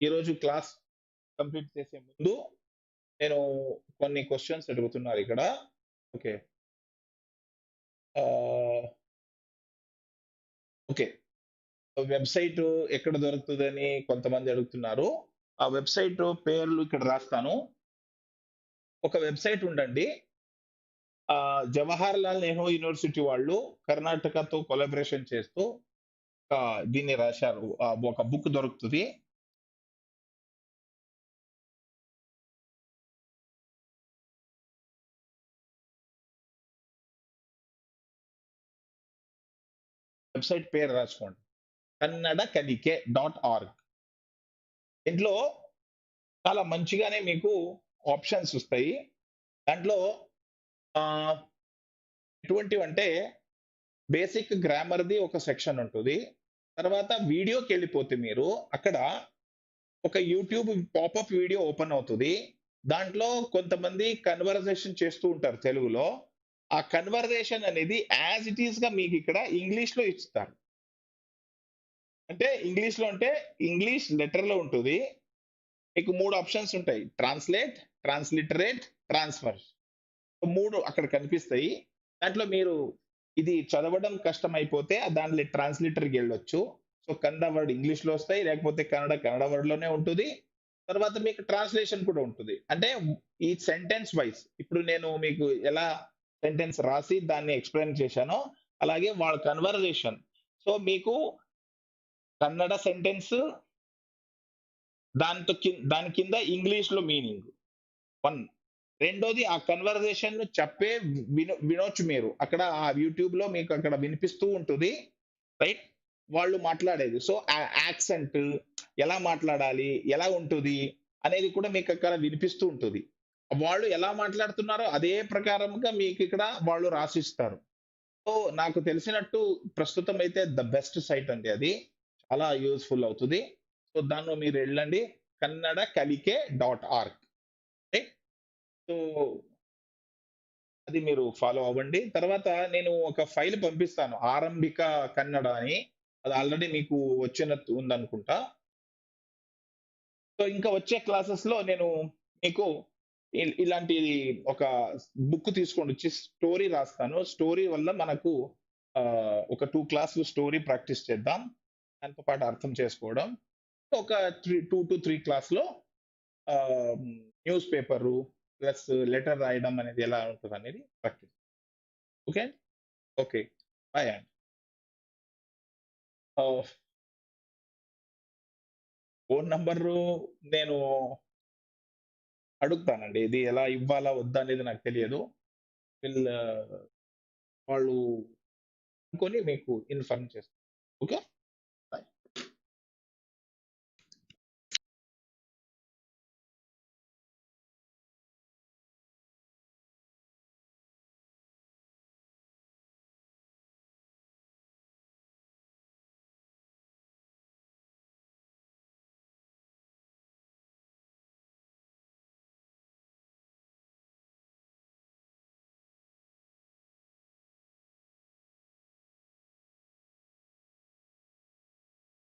ఈరోజు క్లాస్ కంప్లీట్ చేసే ముందు నేను కొన్ని క్వశ్చన్స్ అడుగుతున్నారు ఇక్కడ. ఓకే. ఓకే. వెబ్‌సైట్ ఎక్కడ దొరుకుతదని కొంతమంది అడుగుతున్నారు. ఆ వెబ్‌సైట్ పేర్లు ఇక్కడ రాస్తాను. ఒక వెబ్‌సైట్ ఉండండి. జవహర్‌లాల్ నెహ్రూ యూనివర్సిటీ వాళ్ళు కర్ణాటకతో కొలాబరేషన్ చేస్తూ దీన్ని రాశారు. ఒక బుక్ దొరుకుతది. వెబ్‌సైట్ పేరు రాసుకోండి. కన్నడ కలికే .org. దీంట్లో చాలా మంచిగానే మీకు ఆప్షన్స్ వస్తాయి. దాంట్లో ఆహ్, ఎటువంటివంటే బేసిక్ గ్రామర్‌ది ఒక సెక్షన్ ఉంటది. తర్వాత వీడియోకెళ్ళిపోతే మీరు అక్కడ ఒక యూట్యూబ్ పాపప్ వీడియో ఓపెన్ అవుతది. దాంట్లో కొంతమంది కన్వర్జేషన్ చేస్తూ ఉంటారు తెలుగులో. ఆ కన్వర్జేషన్ అనేది యాస్ ఇట్ ఈస్‌గా మీకిక్కడ ఇంగ్లీష్‌లో ఇస్తారు. అంటే ఇంగ్లీష్‌లో అంటే ఇంగ్లీష్ లెటర్‌లో ఉంటది. మీకు 3 ఆప్షన్స్ ఉంటాయి. Translate, transliterate, transfer. 3 అక్కడ కనిపిస్తాయి. దాంట్లో మీరు ఇది చదవడం కష్టమైపోతే దాంట్లో ట్రాన్స్‌లేటర్‌కెళ్ళొచ్చు. సో, కన్నడ వర్డ్ ఇంగ్లీష్‌లో వస్తాయి. లేకపోతే కన్నడ వర్డ్‌లోనే ఉంటది. తర్వాత మీకు ట్రాన్స్‌లేషన్ కూడా ఉంటది. అంటే ఈ సెంటెన్స్ వైస్ ఇప్పుడు నేను మీకు ఎలా సెంటెన్స్ రాసి దాన్ని ఎక్స్‌ప్లెయిన్ చేశానో, అలాగే వాళ్ళ కన్వర్జేషన్. సో, మీకు కన్నడ సెంటెన్స్ దాని కింద ఇంగ్లీష్‌లో మీనింగ్ 1. రెండోది ఆ కన్వర్జేషన్ చెప్పే వినొచ్చు మీరు. అక్కడ ఆ యూట్యూబ్‌లో మీకు అక్కడ వినిపిస్తూ ఉంటది. రైట్? వాళ్ళు మాట్లాడేది. సో, ఆ యాక్సెంట్ ఎలా మాట్లాడాలి? ఎలా ఉంటది? అనేది కూడా మీకక్కడ వినిపిస్తూ ఉంటది. వాళ్ళు ఎలా మాట్లాడుతున్నారో అదే ప్రకారంగా మీకిక్కడ వాళ్ళు రాసిస్తారు. సో, నాకు తెలిసినట్టు ప్రస్తుతం అయితే ద బెస్ట్ సైట్ అండి అది. చాలా యూజ్‌ఫుల్ అవుతది. సో, దానిలో మీరెళ్ళండి. కన్నడ కలికే .org. రైట్? సో, అది మీరు ఫాలో అవ్వండి. తర్వాత నేను ఒక ఫైల్ పంపిస్తాను. ఆరంభిక కన్నడ అని. అది ఆల్రెడీ మీకు వచ్చినట్టు ఉందనుకుంటా. సో, ఇంకా వచ్చే క్లాసెస్‌లో నేను మీకు ఇలాంటి ఒక బుక్ తీసుకొనొచ్చి స్టోరీ రాస్తాను. స్టోరీ వల్ల మనకు ఒక 2 క్లాసులు స్టోరీ ప్రాక్టీస్ చేద్దాం. దాంతో పాటు అర్థం చేసుకోవడం. ఒక 2-3 క్లాస్‌లో ఆహ్, న్యూస్ పేపరు ప్లస్ లెటర్ రాయడం అనేది ఎలా ఉంటదనేది ప్రాక్టీస్. ఓకే. ఓకే. బాయ్ అండి. ఆహ్, ఫోను నంబరు నేను అడుగుతానండి. ఇది ఎలా ఇవ్వాలా? వద్దా? అనేది నాకు తెలియదు. వీళ్ళ వాళ్ళు అనుకోని మీకు ఇన్ఫార్మ్ చేస్తాను. ఓకే.